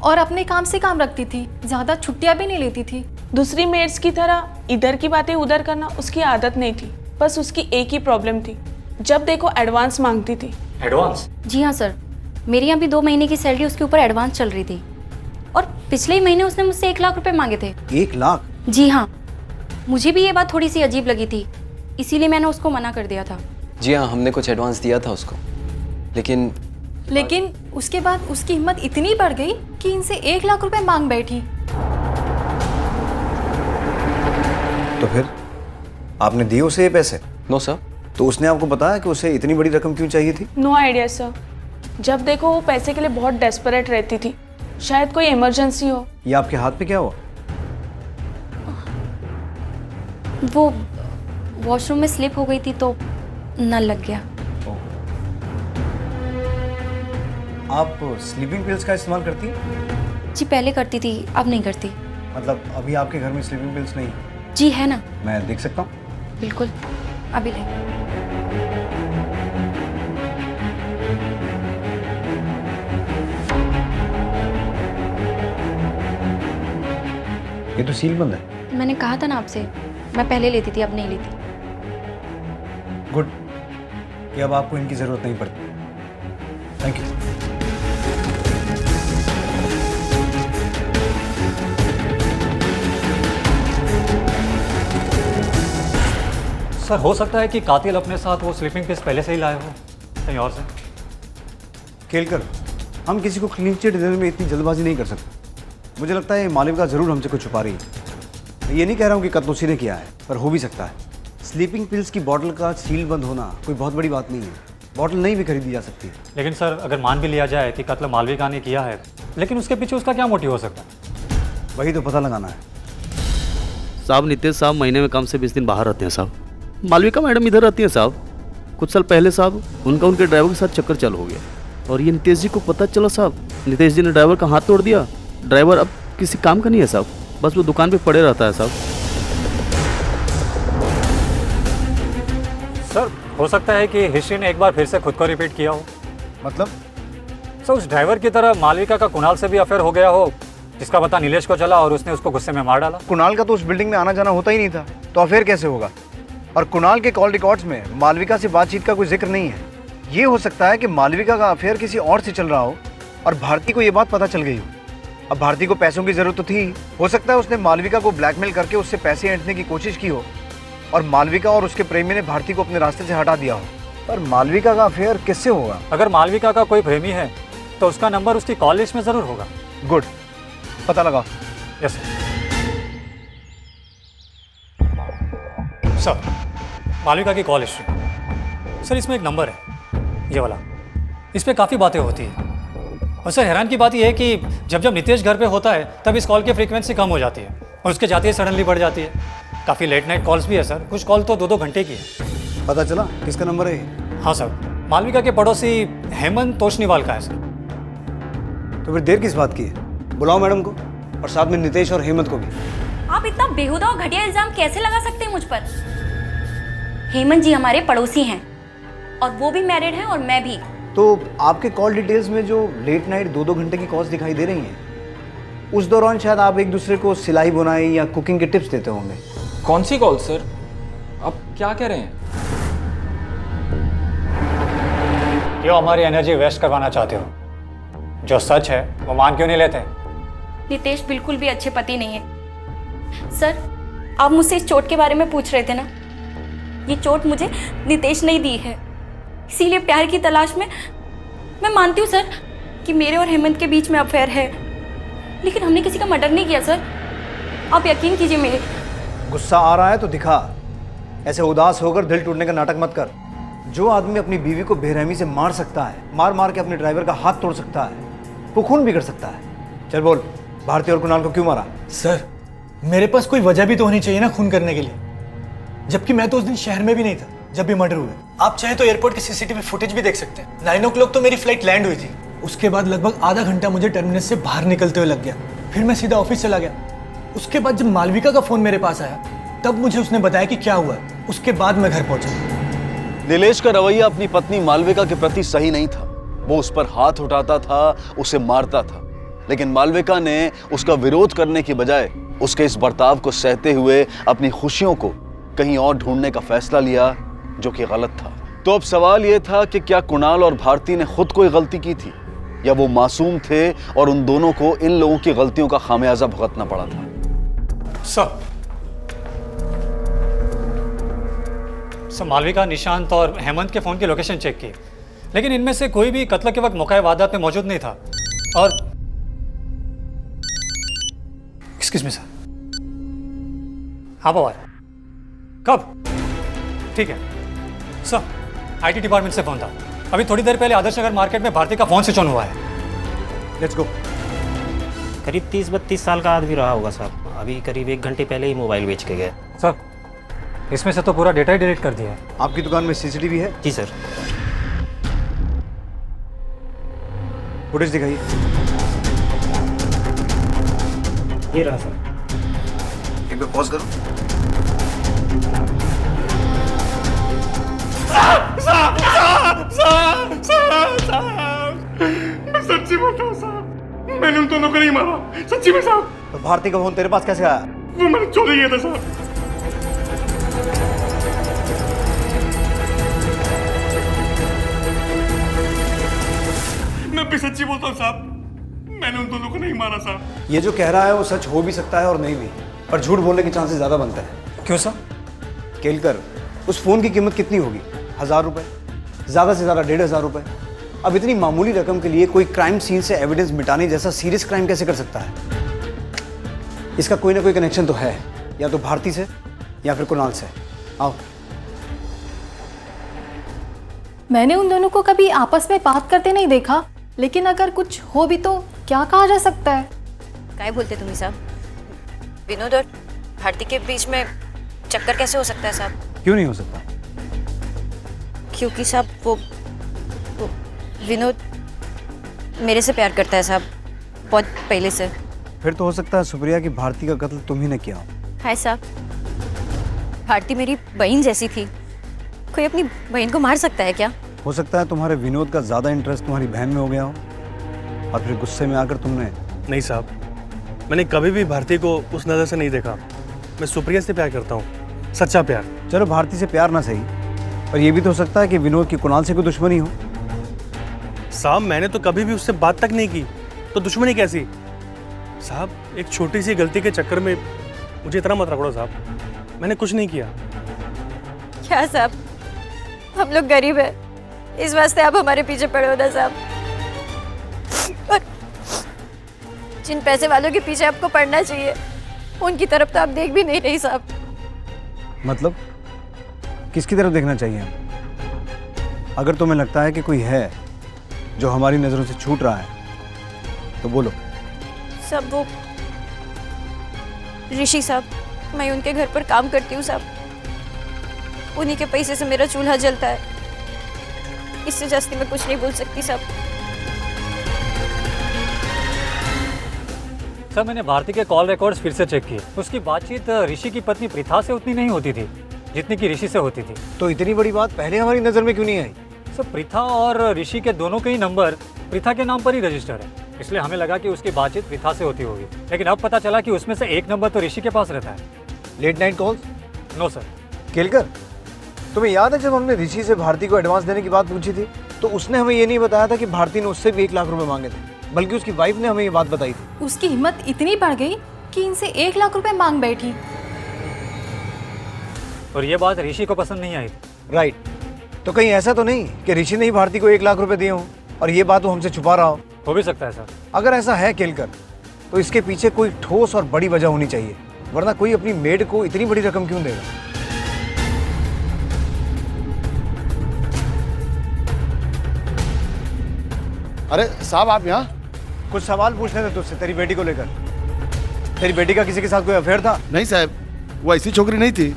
[SPEAKER 2] और अपने काम से काम रखती थी, ज़्यादा छुट्टियाँ भी नहीं लेती थी।
[SPEAKER 9] दूसरी मेड्स की तरह इधर की बातें उधर करना उसकी आदत नहीं थी, बस उसकी एक ही प्रॉब्लम थी, जब देखो एडवांस मांगती थी।
[SPEAKER 21] एडवांस?
[SPEAKER 19] जी हाँ सर, मेरी यहाँ भी 2 महीने की सैलरी उसके ऊपर एडवांस चल रही थी, और पिछले ही महीने उसने मुझसे 1 लाख रुपए मांगे थे।
[SPEAKER 5] 1 लाख?
[SPEAKER 19] जी हाँ, मुझे भी ये बात थोड़ी सी अजीब लगी थी, इसीलिए मैंने उसको मना कर दिया था।
[SPEAKER 11] जी हाँ, हमने कुछ एडवांस दिया था उसको,
[SPEAKER 2] लेकिन उसके बाद उसकी हिम्मत इतनी बढ़ गई कि इनसे 1 लाख रुपए मांग बैठी।
[SPEAKER 5] तो फिर आपने दिए उसे ये पैसे?
[SPEAKER 11] No sir.
[SPEAKER 5] तो उसने आपको बताया कि उसे इतनी बड़ी रकम क्यों चाहिए थी?
[SPEAKER 9] नो आइडिया सर, जब देखो वो पैसे के लिए बहुत डेस्परेट रहती थी, शायद कोई इमरजेंसी हो।
[SPEAKER 5] ये आपके हाथ पे क्या हुआ?
[SPEAKER 19] वो वॉशरूम में स्लिप हो गई थी तो नल लग गया।
[SPEAKER 5] आप स्लीपिंग पिल्स का इस्तेमाल करती हैं?
[SPEAKER 19] जी पहले करती थी, अब नहीं करती।
[SPEAKER 5] मतलब अभी आपके घर में स्लीपिंग पिल्स नहीं?
[SPEAKER 19] जी है ना।
[SPEAKER 5] मैं देख सकता हूँ?
[SPEAKER 19] बिल्कुल, अभी ले।
[SPEAKER 5] ये तो सील बंद है।
[SPEAKER 19] मैंने कहा था ना आपसे, मैं पहले लेती थी, अब नहीं लेती।
[SPEAKER 5] गुड, ये अब आपको इनकी जरूरत नहीं पड़ती। Thank you.
[SPEAKER 21] सर, हो सकता है कि कातिल अपने साथ वो स्लीपिंग पिल्स पहले से ही लाए हो कहीं और से।
[SPEAKER 5] केलकर, हम किसी को क्लीन चिट देने में इतनी जल्दबाजी नहीं कर सकते। मुझे लगता है मालविका जरूर हमसे कुछ छुपा रही है। मैं ये नहीं कह रहा हूँ कि कत्ल उसी ने किया है, पर हो भी सकता है। स्लीपिंग पिल्स की बॉटल का सील बंद होना कोई बहुत बड़ी बात नहीं है। बॉटल नहीं भी खरीदी जा सकती है।
[SPEAKER 21] लेकिन सर, अगर मान भी लिया जाए कि कत्ल मालविका ने किया है, लेकिन उसके पीछे उसका क्या मोटिव हो सकता है?
[SPEAKER 5] वही तो पता लगाना है।
[SPEAKER 16] साहब, नितेश साहब महीने में कम से 20 दिन बाहर रहते हैं साहब। मालविका मैडम इधर रहती हैं साहब। कुछ साल पहले साहब उनका उनके ड्राइवर के साथ चक्कर चालू हो गया, और ये नितेश जी को पता चला साहब। नितेश जी ने ड्राइवर का हाथ तोड़ दिया। ड्राइवर अब किसी काम का नहीं है साहब, बस वो दुकान पे पड़े रहता है साहब।
[SPEAKER 21] सर, हो सकता है कि हिस्ट्री ने एक बार फिर से खुद को रिपीट किया हो।
[SPEAKER 5] मतलब?
[SPEAKER 21] सर, उस ड्राइवर की तरह मालविका का कुणाल से भी अफेयर हो गया हो, जिसका पता नीलेश को चला और उसने उसको गुस्से में मार डाला।
[SPEAKER 5] कुणाल का तो उस बिल्डिंग में आना जाना होता ही नहीं था, तो अफेयर कैसे होगा? और कुणाल के कॉल रिकॉर्ड्स में मालविका से बातचीत का कोई जिक्र नहीं है। ये हो सकता है कि मालविका का अफेयर किसी और से चल रहा हो और भारती को ये बात पता चल गई हो। अब भारती को पैसों की जरूरत तो थी, हो सकता है उसने मालविका को ब्लैकमेल करके उससे पैसे ऐंठने की कोशिश की हो, और मालविका और उसके प्रेमी ने भारती को अपने रास्ते से हटा दिया हो। पर मालविका का अफेयर किससे होगा?
[SPEAKER 21] अगर मालविका का कोई प्रेमी है तो उसका नंबर उसकी कॉल लिस्ट में जरूर होगा।
[SPEAKER 5] गुड, पता लगाओ।
[SPEAKER 21] Yes sir. मालविका की कॉल हिस्ट्री सर, इसमें एक नंबर है ये वाला, इस पर काफ़ी बातें होती हैं। और सर हैरान की बात यह है कि जब जब नितेश घर पे होता है तब इस कॉल की फ्रीक्वेंसी कम हो जाती है और उसके जाते ही सडनली बढ़ जाती है। काफ़ी लेट नाइट कॉल्स भी है सर, कुछ कॉल तो 2-2 घंटे की है।
[SPEAKER 5] पता चला किसका नंबर है ये?
[SPEAKER 21] हाँ सर, मालविका के पड़ोसी हेमंत तोशनीवाल का है सर।
[SPEAKER 5] तो फिर देर किस बात की है? बुलाओ मैडम को और साथ में नितेश और हेमंत को भी।
[SPEAKER 19] आप इतना बेहुदा और घटिया इल्जाम कैसे लगा सकते हैं मुझ पर? हेमंत जी हमारे पड़ोसी हैं और वो भी मैरिड हैं और मैं भी।
[SPEAKER 5] तो आपके कॉल डिटेल्स में जो लेट नाइट 2-2 घंटे की कॉल्स दिखाई दे रही हैं, उस दौरान शायद आप एक दूसरे को सिलाई बुनाई या कुकिंग के टिप्स देते होंगे।
[SPEAKER 4] कौन सी कॉल सर? आप क्या कह रहे हैं?
[SPEAKER 21] क्यों हमारी एनर्जी वेस्ट करवाना चाहते हो? जो सच है वो मान क्यों नहीं लेते?
[SPEAKER 19] नितेश बिल्कुल भी अच्छे पति नहीं है। सर, आप मुझसे इस चोट के बारे में पूछ रहे थे ना? ये चोट मुझे नितेश ने दी है, इसीलिए प्यार की तलाश में मैं मानती हूँ सर कि मेरे और हेमंत के बीच में अफेयर है, लेकिन हमने किसी का मर्डर नहीं किया सर। आप यकीन कीजिए मेरे।
[SPEAKER 5] गुस्सा आ रहा है तो दिखा, ऐसे उदास होकर दिल टूटने का नाटक मत कर। जो आदमी अपनी बीवी को बेरहमी से मार सकता है, मार मार के अपने ड्राइवर का हाथ तोड़ सकता है, वो खून भी कर सकता है। चल बोल, भारती और कुणाल को क्यों मारा?
[SPEAKER 7] सर, मेरे पास कोई वजह भी तो होनी चाहिए ना खून करने के लिए, जबकि मैं तो उस दिन शहर में भी नहीं था जब भी मर्डर हुए। आप चाहे तो एयरपोर्ट की सीसीटीवी फुटेज भी देख सकते हैं। 9 o'clock तो मेरी फ्लाइट लैंड हुई थी। उसके बाद लगभग आधा घंटा मुझे टर्मिनस से बाहर निकलते हुए लग गया, फिर मैं सीधा ऑफिस चला गया। उसके बाद जब मालविका का फोन मेरे पास आया तब मुझे उसने बताया कि क्या हुआ। उसके बाद मैं घर पहुंचा।
[SPEAKER 10] नीलेश का रवैया अपनी पत्नी मालविका के प्रति सही नहीं था। वो उस पर हाथ उठाता था, उसे मारता था, लेकिन मालविका ने उसका विरोध करने की बजाय उसके इस बर्ताव को सहते हुए अपनी खुशियों को कहीं और ढूंढने का फैसला लिया, जो कि गलत था। तो अब सवाल यह था कि क्या कुणाल और भारती ने खुद कोई गलती की थी या वो मासूम थे और उन दोनों को इन लोगों की गलतियों का खामियाजा भुगतना पड़ा था।
[SPEAKER 21] सर, मालविका, निशांत और हेमंत के फोन की लोकेशन चेक की, लेकिन इनमें से कोई भी कत्ल के वक्त मौका वारदात में मौजूद नहीं था। और एक्सक्यूज मी सर। हाँ पवार, कब? ठीक है सर, आईटी डिपार्टमेंट से फोन था। अभी थोड़ी देर पहले आदर्श नगर मार्केट में भारती का फोन स्विच ऑन हुआ है। Let's go.
[SPEAKER 8] करीब 30-32 साल का आदमी रहा होगा साहब। अभी करीब 1 घंटे पहले ही मोबाइल बेच के गए।
[SPEAKER 21] सर, इसमें से तो पूरा डेटा ही डिलीट कर दिया है।
[SPEAKER 5] आपकी दुकान में सीसीटीवी है?
[SPEAKER 8] जी सर।
[SPEAKER 5] फुटेज दिखाइए।
[SPEAKER 8] ये रहा सर।
[SPEAKER 5] एक बार पॉज करो।
[SPEAKER 21] सच्ची बताओ साहब, मैंने उन दोनों को नहीं मारा, सच्ची में साहब।
[SPEAKER 5] तो भारती का फोन तेरे पास कैसे आया?
[SPEAKER 21] वो मैंने चोरी किया था साहब। मैं भी सच्ची बोलता हूँ साहब, मैंने उन दोनों को नहीं मारा साहब।
[SPEAKER 5] ये जो कह रहा है वो सच हो भी सकता है और नहीं भी, पर झूठ बोलने के चांसेस ज्यादा बनता है।
[SPEAKER 21] क्यों सर?
[SPEAKER 5] केलकर, उस फोन की कीमत कितनी होगी? 1000 रुपए, ज्यादा से ज्यादा 1500 रुपए। अब इतनी मामूली रकम के लिए कोई क्राइम सीन से एविडेंस मिटाने जैसा सीरियस क्राइम कैसे कर सकता है? इसका कोई ना कोई कनेक्शन तो है, या तो भारती से या फिर कुणाल से। आओ।
[SPEAKER 2] मैंने उन दोनों को कभी आपस में बात करते नहीं देखा, लेकिन अगर कुछ हो भी तो क्या कहा जा सकता है?
[SPEAKER 15] क्या बोलते तुम्ही साहब? विनोद और भारती के बीच में चक्कर कैसे हो सकता है साहब?
[SPEAKER 5] क्यों नहीं हो सकता?
[SPEAKER 15] क्योंकि साहब वो विनोद मेरे से प्यार करता है साहब, बहुत पहले से।
[SPEAKER 5] फिर तो हो सकता है सुप्रिया की भारती का कत्ल तुम ही ने किया हो।
[SPEAKER 15] हाय साहब, भारती मेरी बहन जैसी थी, कोई अपनी बहन को मार सकता है क्या?
[SPEAKER 5] हो सकता है तुम्हारे विनोद का ज्यादा इंटरेस्ट तुम्हारी बहन में हो गया हो और फिर गुस्से में आकर तुमने।
[SPEAKER 21] नहीं साहब, मैंने कभी भी भारती को उस नज़र से नहीं देखा। मैं सुप्रिया से प्यार करता हूँ, सच्चा प्यार।
[SPEAKER 5] चलो भारती से प्यार ना सही, पर यह भी तो हो सकता है कि विनोद की कुणाल से कोई दुश्मनी हो।
[SPEAKER 21] साहब, मैंने तो कभी भी उससे बात तक नहीं की, तो दुश्मनी कैसी? साहब, एक छोटी सी गलती के चक्कर में मुझे इतना मत रगड़ो साहब, मैंने कुछ नहीं किया।
[SPEAKER 15] क्या साहब, हम लोग गरीब है, इस वास्ते आप हमारे पीछे पड़े हो ना साहब।
[SPEAKER 18] जिन पैसे वालों के पीछे आपको पड़ना चाहिए उनकी तरफ तो आप देख भी नहीं रही साहब।
[SPEAKER 5] मतलब किसकी तरफ देखना चाहिए हम? अगर तुम्हें लगता है कि कोई है जो हमारी नजरों से छूट रहा है तो बोलो।
[SPEAKER 18] सब वो ऋषि साहब, मैं उनके घर पर काम करती हूँ साहब। उन्हीं के पैसे से मेरा चूल्हा जलता है। इससे जास्ती मैं कुछ नहीं बोल सकती साहब।
[SPEAKER 21] सर मैंने भारती के कॉल रिकॉर्ड्स फिर से चेक किए। उसकी बातचीत ऋषि की पत्नी प्रीथा से उतनी नहीं होती थी जितनी की ऋषि से होती थी।
[SPEAKER 5] तो इतनी बड़ी बात पहले हमारी नजर में क्यों नहीं आई?
[SPEAKER 21] सर प्रीथा और ऋषि के दोनों के ही नंबर प्रीथा के नाम पर ही रजिस्टर है, इसलिए हमें लगा कि उसकी बातचीत प्रीथा से होती होगी। लेकिन अब पता चला कि उसमें से एक नंबर तो ऋषि के पास रहता है।
[SPEAKER 5] Late night calls?
[SPEAKER 21] No sir.
[SPEAKER 5] Kelkar, तुम्हें याद है जब हमने ऋषि से भारती को एडवांस देने की बात पूछी थी तो उसने हमें ये नहीं बताया था कि भारती ने उससे भी 1 लाख रुपए मांगे थे, बल्कि उसकी वाइफ ने हमें ये बात बताई थी।
[SPEAKER 2] उसकी हिम्मत इतनी बढ़ गई कि इनसे 1 लाख रुपए मांग बैठी।
[SPEAKER 21] और ये बात ऋषि को पसंद नहीं आई थी।
[SPEAKER 5] राइट। तो कहीं ऐसा तो नहीं कि ऋषि ने ही भारती को 1 लाख रुपए दिए हों और ये बात वो हमसे छुपा रहा हो
[SPEAKER 21] भी सकता है सर।
[SPEAKER 5] अगर ऐसा है केलकर तो इसके पीछे कोई ठोस और बड़ी वजह होनी चाहिए, वरना कोई अपनी मेड को इतनी बड़ी रकम क्यों देगा?
[SPEAKER 14] अरे साहब आप यहाँ?
[SPEAKER 5] कुछ सवाल पूछने थे तुझसे तेरी बेटी को लेकर। तेरी बेटी का किसी के साथ कोई अफेयर था?
[SPEAKER 14] नहीं साहब, वो ऐसी छोकरी नहीं थी।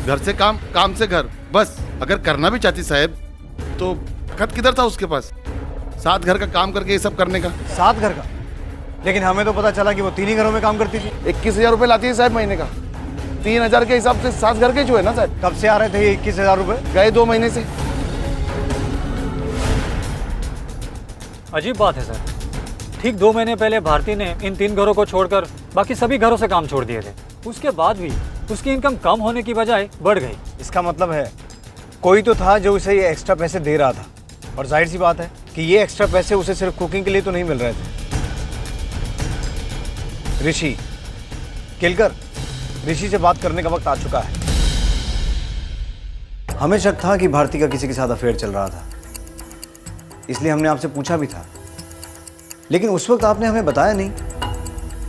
[SPEAKER 14] घर से काम, काम से घर, बस। अगर करना भी चाहती साहब तो खत किधर था उसके पास? 7 घर का काम करके ये सब करने का।
[SPEAKER 5] 7 घर का? लेकिन हमें तो पता चला कि वो 3 ही घरों में काम करती थी।
[SPEAKER 14] 21,000 रुपये लाती है साहब महीने का। 3,000 के हिसाब से 7 घर के जो है ना साहब।
[SPEAKER 5] कब से आ रहे थे ये 21,000 रुपये?
[SPEAKER 14] गए 2 महीने से।
[SPEAKER 21] अजीब बात है सर, ठीक 2 महीने पहले भारती ने इन 3 घरों को छोड़कर बाकी सभी घरों से काम छोड़ दिए थे। उसके बाद भी उसकी इनकम कम होने की बजाय बढ़ गई।
[SPEAKER 5] इसका मतलब है कोई तो था जो उसे ये एक्स्ट्रा पैसे दे रहा था, और जाहिर सी बात है कि ये एक्स्ट्रा पैसे उसे सिर्फ कुकिंग के लिए तो नहीं मिल रहे थे। ऋषि, केलकर, ऋषि से बात करने का वक्त आ चुका है। हमें शक था कि भारती का किसी के साथ अफेयर चल रहा था, इसलिए हमने आपसे पूछा भी था। लेकिन उस वक्त आपने हमें बताया नहीं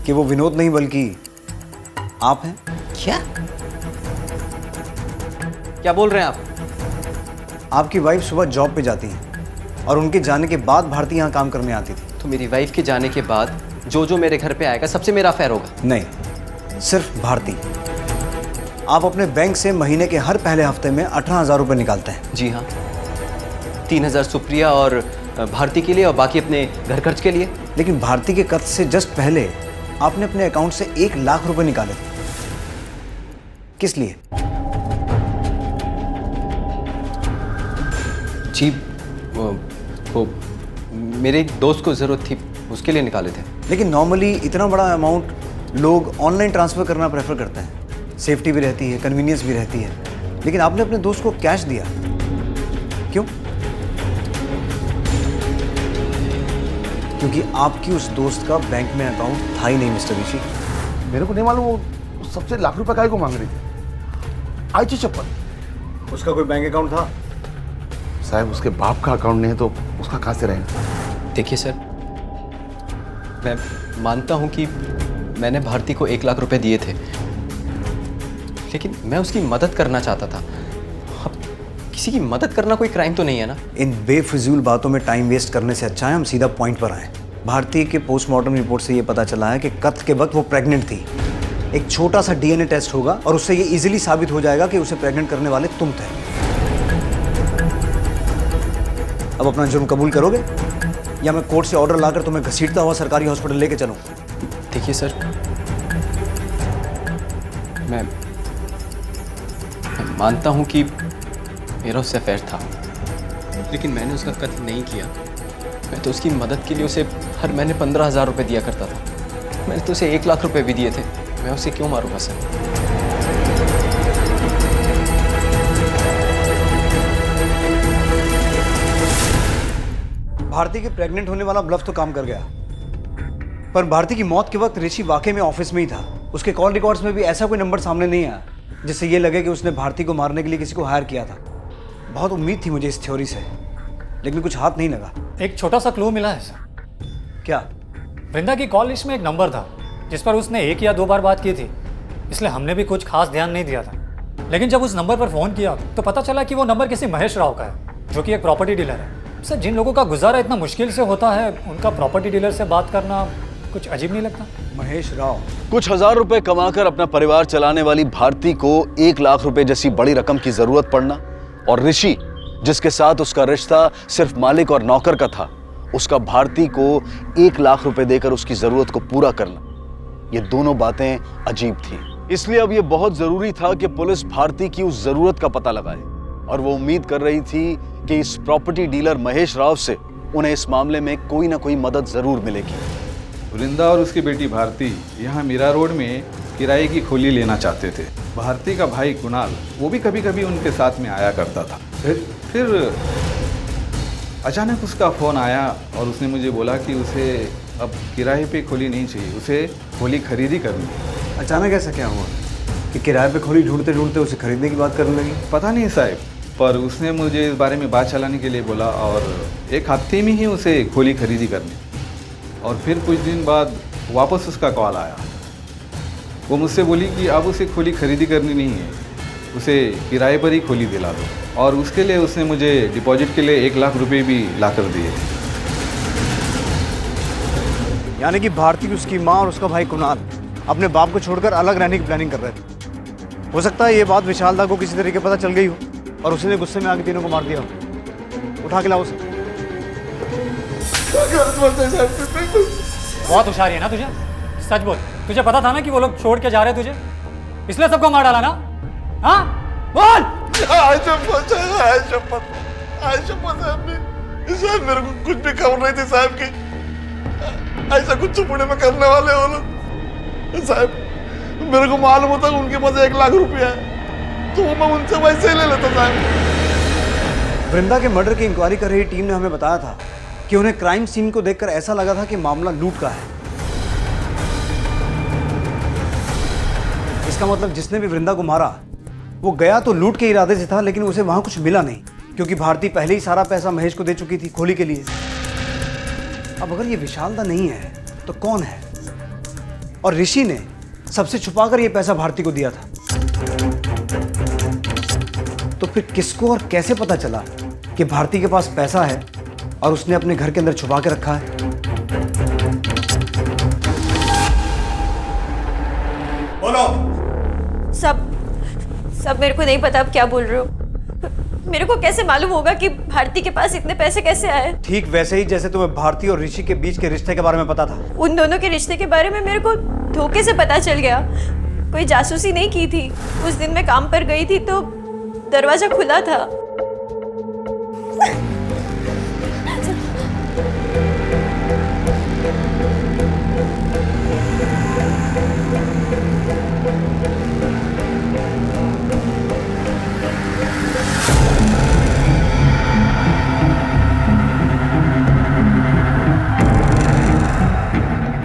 [SPEAKER 5] कि वो विनोद नहीं बल्कि आप हैं।
[SPEAKER 11] क्या बोल रहे हैं आप?
[SPEAKER 5] आपकी वाइफ सुबह जॉब पे जाती हैं और उनके जाने के बाद भारती यहाँ काम करने आती थी।
[SPEAKER 11] तो मेरी वाइफ के जाने के बाद जो मेरे घर पे आएगा सबसे मेरा अफेयर होगा?
[SPEAKER 5] नहीं, सिर्फ भारती। आप अपने बैंक से महीने के हर पहले हफ्ते में 18,000 रुपये निकालते हैं।
[SPEAKER 11] जी हाँ, 3,000 सुप्रिया और भारती के लिए और बाकी अपने घर खर्च के लिए।
[SPEAKER 5] लेकिन भारती के कत्ल से जस्ट पहले आपने अपने अकाउंट से 1 लाख रुपए निकाले थे। किस लिए?
[SPEAKER 11] जी वो मेरे एक दोस्त को ज़रूरत थी, उसके लिए निकाले थे।
[SPEAKER 5] लेकिन नॉर्मली इतना बड़ा अमाउंट लोग ऑनलाइन ट्रांसफ़र करना प्रेफर करते हैं। सेफ्टी भी रहती है, कन्वीनियंस भी रहती है। लेकिन आपने अपने दोस्त को कैश दिया, क्यों? क्योंकि आपकी उस दोस्त का बैंक में अकाउंट था ही नहीं मिस्टर ऋषि।
[SPEAKER 14] मेरे को नहीं मालूम वो सबसे लाख रुपए काय को मांग रही थी। आई थी चप्पल।
[SPEAKER 5] उसका कोई बैंक अकाउंट था?
[SPEAKER 14] साहब उसके बाप का अकाउंट नहीं है तो उसका कहाँ से रहेगा?
[SPEAKER 11] देखिए सर, मैं मानता हूँ कि मैंने भारती को 1 लाख रुपए दिए थे, लेकिन मैं उसकी मदद करना चाहता था। अब किसी की मदद करना कोई क्राइम तो नहीं है ना?
[SPEAKER 5] इन बेफिजूल बातों में टाइम वेस्ट करने से अच्छा है हम सीधा पॉइंट पर आए। भारती के पोस्टमार्टम रिपोर्ट से ये पता चला है कि कत्ल के वक्त वो प्रेग्नेंट थी। एक छोटा सा डीएनए टेस्ट होगा और उससे ये इजीली साबित हो जाएगा कि उसे प्रेग्नेंट करने वाले तुम थे। अब अपना जुर्म कबूल करोगे या मैं कोर्ट से ऑर्डर लाकर तुम्हें घसीटता हुआ सरकारी हॉस्पिटल लेके चलूं?
[SPEAKER 11] देखिए सर, मैं मानता हूं कि मेरा उससे अफेयर था, लेकिन मैंने उसका कत्ल नहीं किया। मैं तो उसकी मदद के लिए उसे हर महीने 15,000 रुपये दिया करता था। मैंने तो उसे 1 लाख रुपए भी दिए थे। मैं उसे क्यों मारूंगा सर?
[SPEAKER 5] भारती के प्रेग्नेंट होने वाला ब्लफ तो काम कर गया, पर भारती की मौत के वक्त ऋषि वाकई में ऑफिस में ही था। उसके कॉल रिकॉर्ड्स में भी ऐसा कोई नंबर सामने नहीं आया जिससे ये लगे कि उसने भारती को मारने के लिए किसी को हायर किया था। बहुत उम्मीद थी मुझे इस थ्योरी से, लेकिन कुछ हाथ नहीं लगा।
[SPEAKER 21] एक छोटा सा क्लू मिला है सर।
[SPEAKER 5] क्या?
[SPEAKER 7] वृंदा की कॉल लिस्ट में एक नंबर था जिस पर उसने 1 या 2 बार बात की थी, इसलिए हमने भी कुछ खास ध्यान नहीं दिया था। लेकिन जब उस नंबर पर फ़ोन किया तो पता चला कि वो नंबर किसी महेश राव का है, जो कि एक प्रॉपर्टी डीलर है। सर, जिन लोगों का गुजारा इतना मुश्किल से होता है, उनका प्रॉपर्टी डीलर से बात करना कुछ अजीब नहीं लगता?
[SPEAKER 5] महेश राव
[SPEAKER 10] कुछ हजार रुपए कमाकर अपना परिवार चलाने वाली भारती को 1 लाख रुपए जैसी बड़ी रकम की जरूरत पड़ना, और ऋषि जिसके साथ उसका रिश्ता सिर्फ मालिक और नौकर का था, उसका भारती को 1 लाख रुपए देकर उसकी जरूरत को पूरा करना, ये दोनों बातें अजीब थी। इसलिए अब ये बहुत जरूरी था कि पुलिस भारती की उस जरूरत का पता लगाए, और वो उम्मीद कर रही थी कि इस प्रॉपर्टी डीलर महेश राव से उन्हें इस मामले में कोई ना कोई मदद जरूर मिलेगी।
[SPEAKER 17] वृंदा और उसकी बेटी भारती यहाँ मीरा रोड में किराए की खोली लेना चाहते थे। भारती का भाई कुणाल, वो भी कभी कभी उनके साथ में आया करता था। फिर अचानक उसका फ़ोन आया और उसने मुझे बोला कि उसे अब किराए पे खोली नहीं चाहिए, उसे खोली खरीदी करनी है।
[SPEAKER 5] अचानक ऐसा क्या हुआ कि किराए पे खोली ढूंढते ढूंढते उसे खरीदने की बात करने लगी?
[SPEAKER 17] पता नहीं साहब, पर उसने मुझे इस बारे में बात चलाने के लिए बोला और 1 हफ्ते में ही उसे खोली खरीदी करनी। और फिर कुछ दिन बाद वापस उसका कॉल आया। वो मुझसे बोली कि अब उसे खोली खरीदी करनी नहीं है, उसे किराए पर ही खोली दिला दो, और उसके लिए उसने मुझे डिपॉजिट के लिए 1 लाख रुपए भी ला कर दिए।
[SPEAKER 5] यानी कि भारती, उसकी माँ और उसका भाई कुणाल अपने बाप को छोड़कर अलग रहने की प्लानिंग कर रहे थे। हो सकता है ये बात विशाल दा को किसी तरीके पता चल गई हो और उसने गुस्से में आके तीनों को मार दिया हो। उठा के लाओ उसे।
[SPEAKER 7] बहुत होशियारी है ना तुझे? सच बोल, तुझे पता था ना कि वो लोग छोड़ के जा रहे तुझे, इसलिए सबको मार डाला ना? हाँ बोल।
[SPEAKER 14] साहब मेरे को कुछ भी खबर नहीं थी साहब की, ऐसा कुछ पुणे में करने वाले हो लोग। साहब मेरे को मालूम होता कि उनके पास 1 लाख रुपया है तो मैं उनसे वैसे ही ले लेता साहब।
[SPEAKER 5] वृंदा के मर्डर की इंक्वायरी कर रही टीम ने हमें बताया था कि उन्हें क्राइम सीन को देखकर ऐसा लगा था कि मामला लूट का है। इसका मतलब जिसने भी वृंदा को मारा वो गया तो लूट के इरादे से था, लेकिन उसे वहां कुछ मिला नहीं क्योंकि भारती पहले ही सारा पैसा महेश को दे चुकी थी खोली के लिए। अब अगर ये विशाल दा नहीं है तो कौन है? और ऋषि ने सबसे छुपाकर ये पैसा भारती को दिया था, तो फिर किसको और कैसे पता चला कि भारती के पास पैसा है और उसने अपने घर के अंदर छुपा के रखा है?
[SPEAKER 14] बोलो।
[SPEAKER 18] सब मेरे को नहीं पता आप क्या बोल रहे हो। मेरे को कैसे मालूम होगा कि भारती के पास इतने पैसे कैसे आए?
[SPEAKER 5] ठीक वैसे ही जैसे तुम्हें भारती और ऋषि के बीच के रिश्ते के बारे में पता था।
[SPEAKER 18] उन दोनों के रिश्ते के बारे में मेरे को धोखे से पता चल गया। कोई जासूसी नहीं की थी। उस दिन मैं काम पर गई थी तो दरवाजा खुला था।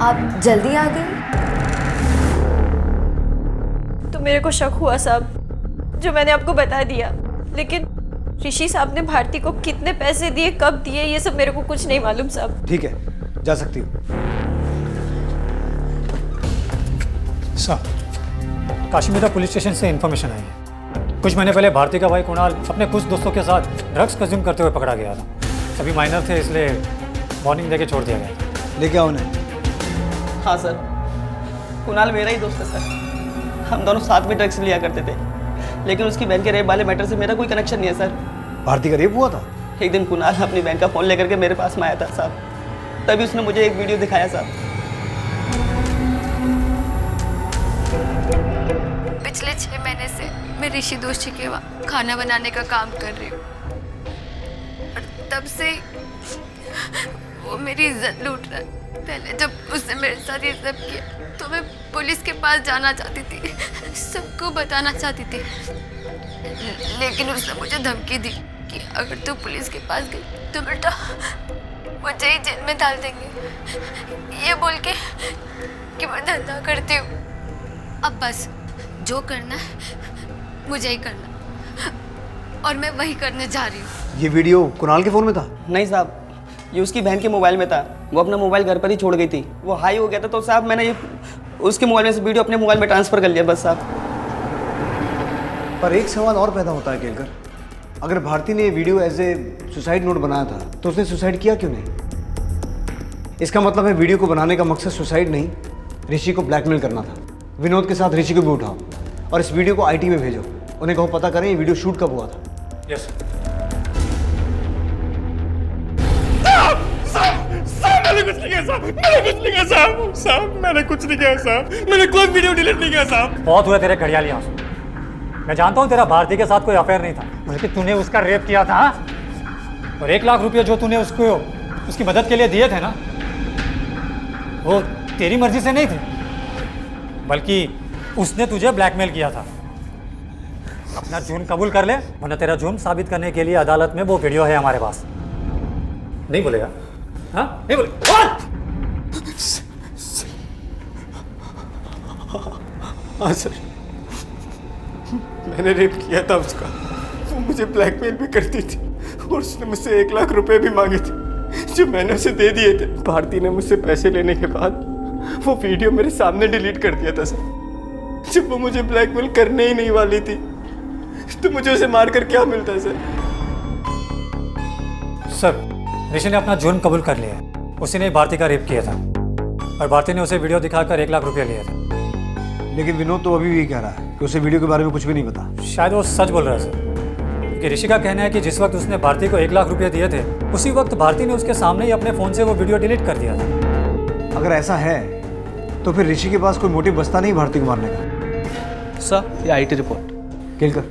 [SPEAKER 18] आप जल्दी आ गए? तो मेरे को शक हुआ साहब, जो मैंने आपको बता दिया। लेकिन ऋषि साहब ने भारती को कितने पैसे दिए, कब दिए, ये सब मेरे को कुछ नहीं मालूम साहब।
[SPEAKER 5] ठीक है, जा सकती हो।
[SPEAKER 7] साहब, काश्मीरा पुलिस स्टेशन से इंफॉर्मेशन आई है। कुछ महीने पहले भारती का भाई कुणाल अपने कुछ दोस्तों के साथ ड्रग्स कंज्यूम करते हुए पकड़ा गया था। सभी माइनर थे, इसलिए वार्निंग देके छोड़ दिया गया था।
[SPEAKER 5] लेके आओ उन्हें।
[SPEAKER 20] हाँ सर, कुणाल मेरा ही दोस्त है सर। हम दोनों साथ में ड्रग्स लिया करते थे, लेकिन उसकी बहन के रेप वाले मैटर से मेरा कोई कनेक्शन नहीं है सर।
[SPEAKER 5] भारती का रेप हुआ था?
[SPEAKER 20] एक दिन कुणाल अपनी बहन का फ़ोन लेकर के मेरे पास में आया था साहब, तभी उसने मुझे एक वीडियो दिखाया साहब।
[SPEAKER 18] पिछले 6 महीने से मैं ऋषि दोषी के वहाँ खाना बनाने का काम कर रही हूँ, और तब से वो मेरी इज्जत लूट रहा है। पहले जब उसने मेरे साथ ये सब किया तो मैं पुलिस के पास जाना चाहती थी, सबको बताना चाहती थी, लेकिन उसने मुझे धमकी दी कि अगर तू पुलिस के पास गई तो बेटा मुझे ही जेल में डाल देंगे, ये बोल के कि मैं धंधा करती हूँ। अब बस जो करना है मुझे ही करना, और मैं वही करने जा रही हूँ।
[SPEAKER 5] ये वीडियो कुणाल के फ़ोन में था?
[SPEAKER 20] नहीं साहब, ये उसकी बहन के मोबाइल में था। वो अपना मोबाइल घर पर ही छोड़ गई थी। वो हाई हो गया था तो साहब मैंने ये उसके मोबाइल में से वीडियो अपने मोबाइल में ट्रांसफ़र कर लिया बस साहब।
[SPEAKER 5] पर एक सवाल और पैदा होता है केलकर, अगर भारती ने ये video as a suicide note बनाया था तो उसने सुसाइड किया क्यों नहीं? इसका मतलब है वीडियो को बनाने का मकसद सुसाइड नहीं, ऋषि को ब्लैकमेल करना था। विनोद के साथ ऋषि को भी उठाओ और इस वीडियो को आईटी में भेजो, उन्हें कहो पता करें ये वीडियो शूट कब हुआ था।
[SPEAKER 21] यस मैंने कुछ नहीं किया साहब, मैंने कुछ नहीं किया साहब, साहब मैंने कुछ नहीं किया साहब, मैंने कोई वीडियो डिलीट नहीं किया साहब।
[SPEAKER 1] बहुत हुआ तेरे घड़ियाली आंसू। मैं जानता हूँ तेरा भारती के साथ कोई अफेयर नहीं था, बल्कि तूने उसका रेप किया था। और 1 लाख रुपये जो तूने उसको उसकी मदद के लिए दिए थे ना, वो तेरी मर्जी से नहीं थे, बल्कि उसने तुझे ब्लैकमेल किया था। अपना जुर्म कबूल कर ले, वरना तेरा जुर्म साबित करने के लिए अदालत में वो वीडियो है हमारे पास। नहीं बोलेगा? हाँ नहीं बोले।
[SPEAKER 21] हाँ सर, मैंने रेप किया था उसका। वो मुझे ब्लैकमेल भी करती थी और उसने मुझसे 1 लाख रुपए भी मांगे थे जो मैंने उसे दे दिए थे। भारती ने मुझसे पैसे लेने के बाद वो वीडियो मेरे सामने डिलीट कर दिया था सर। जब वो मुझे ब्लैकमेल करने ही नहीं वाली थी तो मुझे उसे मारकर क्या मिलता है सर?
[SPEAKER 1] सर, ऋषि ने अपना जुर्म कबूल कर लिया है। उसी ने भारती का रेप किया था और भारती ने उसे वीडियो दिखाकर 1 लाख रुपये लिए थे।
[SPEAKER 5] लेकिन विनोद तो अभी भी कह रहा है कि उसे वीडियो के बारे में कुछ भी नहीं पता।
[SPEAKER 1] शायद वो सच बोल रहा है सर, क्योंकि ऋषि का कहना है कि जिस वक्त उसने भारती को 1 लाख रुपये दिए थे, उसी वक्त भारती ने उसके सामने ही अपने फ़ोन से वो वीडियो डिलीट कर दिया था।
[SPEAKER 5] अगर ऐसा है तो फिर ऋषि के पास कोई मोटिव बचता नहीं भारती को मारने का।
[SPEAKER 20] सर, ये आईटी रिपोर्ट।
[SPEAKER 5] केलकर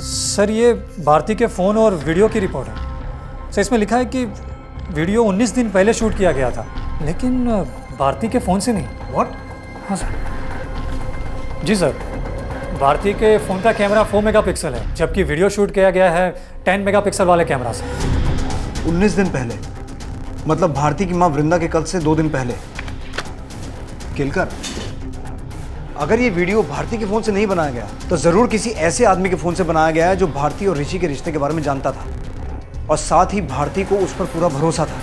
[SPEAKER 1] सर, ये भारती के फ़ोन और वीडियो की रिपोर्ट है सर। इसमें लिखा है कि वीडियो 19 दिन पहले शूट किया गया था, लेकिन भारती के फ़ोन से नहीं।
[SPEAKER 5] व्हाट?
[SPEAKER 1] हाँ सर। जी सर, भारती के फ़ोन का कैमरा 4 मेगापिक्सल है, जबकि वीडियो शूट किया गया है 10 मेगापिक्सल वाले कैमरा से।
[SPEAKER 5] 19 दिन पहले मतलब भारती की माँ वृंदा के कल से 2 दिन पहले। केलकर, अगर ये वीडियो भारती के फ़ोन से नहीं बनाया गया तो ज़रूर किसी ऐसे आदमी के फ़ोन से बनाया गया है जो भारती और ऋषि के रिश्ते के बारे में जानता था और साथ ही भारती को उस पर पूरा भरोसा था।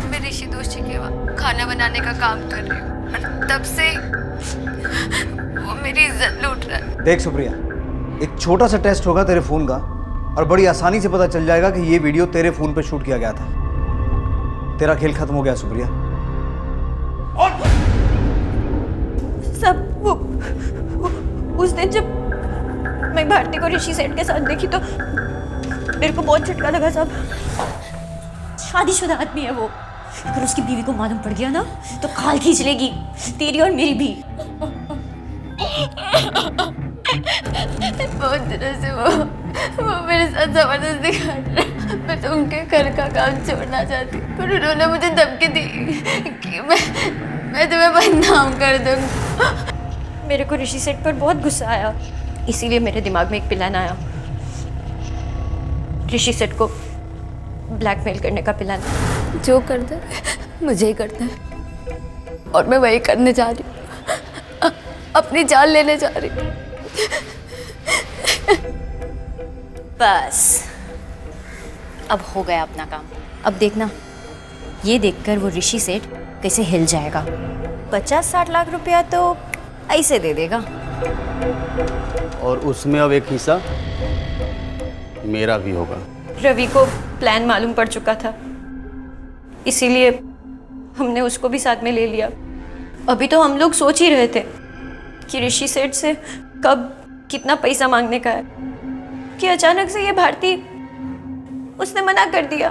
[SPEAKER 18] मैं ऋषि दोषी के वहाँ खाना बनाने का काम कर रही हूँ और तब से वो मेरी इज्जत लूट रहा है।
[SPEAKER 5] देख सुप्रिया, एक छोटा सा टेस्ट होगा तेरे फ़ोन का और बड़ी आसानी से पता चल जाएगा कि ये वीडियो तेरे फ़ोन पर शूट किया गया था। तेरा खेल खत्म हो गया सुप्रिया।
[SPEAKER 18] सब वो उस दिन जब मैं भारती को ऋषि सेठ के साथ देखी तो मेरे को बहुत झटका लगा साहब।
[SPEAKER 15] शादीशुदा आदमी है वो, अगर उसकी बीवी को मालूम पड़ गया ना तो खाल खींच लेगी, तेरी और मेरी भी।
[SPEAKER 18] बहुत दिनों से वो मेरे साथ जबरदस्ती कर रहे हैं। मैं तो उनके घर का काम छोड़ना चाहती, पर उन्होंने मुझे धमकी दी कि मैं तुम्हें बदनाम कर दूंगी।
[SPEAKER 15] मेरे को ऋषि सेठ पर बहुत गुस्सा आया, इसीलिए मेरे दिमाग में एक प्लान आया। ऋषि सेठ को ब्लैकमेल करने का प्लान।
[SPEAKER 18] जो करता है मुझे ही करता है और मैं वही करने जा रही हूँ, अपनी जान लेने जा रही हूँ।
[SPEAKER 15] बस अब हो गया अपना काम। अब देखना, ये देखकर वो ऋषि सेठ कैसे हिल जाएगा। 50-60 लाख रुपया तो ऐसे दे देगा
[SPEAKER 16] और उसमें अब एक हिस्सा मेरा भी होगा।
[SPEAKER 15] रवि को प्लान मालूम पड़ चुका था, इसीलिए हमने उसको भी साथ में ले लिया। अभी तो हम लोग सोच ही रहे थे कि ऋषि सेठ से कब कितना पैसा मांगने का है, कि अचानक से ये भारती उसने मना कर दिया,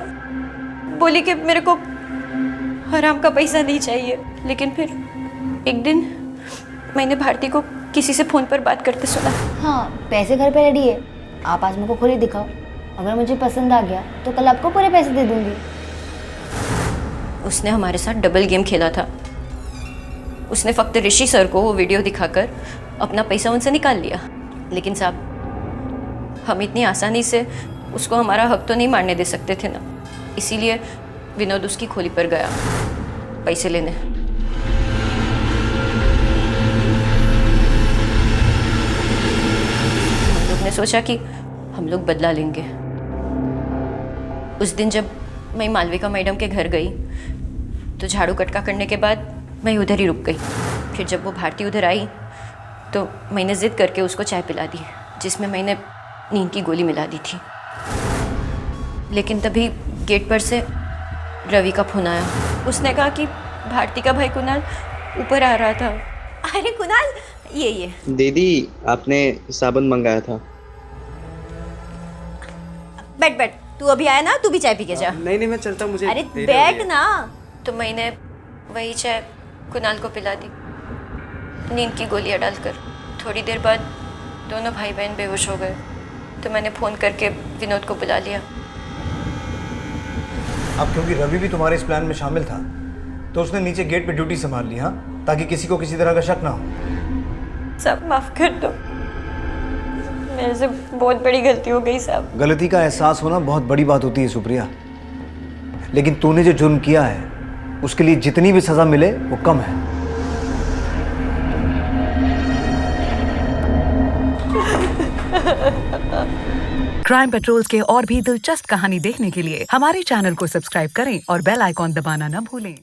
[SPEAKER 15] बोली कि मेरे को हराम का पैसा नहीं चाहिए। लेकिन फिर एक दिन मैंने भारती को किसी से फ़ोन पर बात करते सुना।
[SPEAKER 6] हाँ, पैसे घर पे रेडी है, आप आज मेरे को खोली दिखाओ, अगर मुझे पसंद आ गया तो कल आपको पूरे पैसे दे दूंगी।
[SPEAKER 15] उसने हमारे साथ डबल गेम खेला था। उसने फक्त ऋषि सर को वो वीडियो दिखाकर अपना पैसा उनसे निकाल लिया। लेकिन साहब, हम इतनी आसानी से उसको हमारा हक तो नहीं मारने दे सकते थे ना, इसीलिए विनोद उसकी खोली पर गया पैसे लेने। हम लोग ने सोचा कि हम लोग बदला लेंगे। उस दिन जब मैं मालविका मैडम के घर गई तो झाड़ू कटका करने के बाद मैं उधर ही रुक गई। फिर जब वो भारती उधर आई तो मैंने ज़िद करके उसको चाय पिला दी, जिसमें मैंने नींद की गोली मिला दी थी। लेकिन तभी गेट पर से रवि का फोन आया। उसने कहा कि भारती का भाई कुणाल ऊपर आ रहा था।
[SPEAKER 13] अरे कुणाल, ये
[SPEAKER 22] दीदी, आपने साबुन मंगाया था।
[SPEAKER 13] बैठ, तू अभी आया ना, तू भी चाय पी के जा।
[SPEAKER 22] नहीं मैं चलता, मुझे
[SPEAKER 13] अरे बैठ ना।
[SPEAKER 15] तो मैंने वही चाय कुणाल को पिला दी, नींद की गोलियां डालकर। थोड़ी देर बाद दोनों भाई बहन बेहोश हो गए तो मैंने फ़ोन करके विनोद को बुला लिया।
[SPEAKER 5] अब क्योंकि रवि भी तुम्हारे इस प्लान में शामिल था तो उसने नीचे गेट पे ड्यूटी संभाल ली, हाँ, ताकि किसी को किसी तरह का शक ना हो।
[SPEAKER 15] सब माफ़ कर दो, मेरे से बहुत बड़ी गलती हो गई साहब।
[SPEAKER 5] गलती का एहसास होना बहुत बड़ी बात होती है सुप्रिया, लेकिन तूने जो जुर्म किया है उसके लिए जितनी भी सजा मिले वो कम है।
[SPEAKER 23] क्राइम पेट्रोल्स के और भी दिलचस्प कहानी देखने के लिए हमारे चैनल को सब्सक्राइब करें और बेल आइकॉन दबाना न भूलें।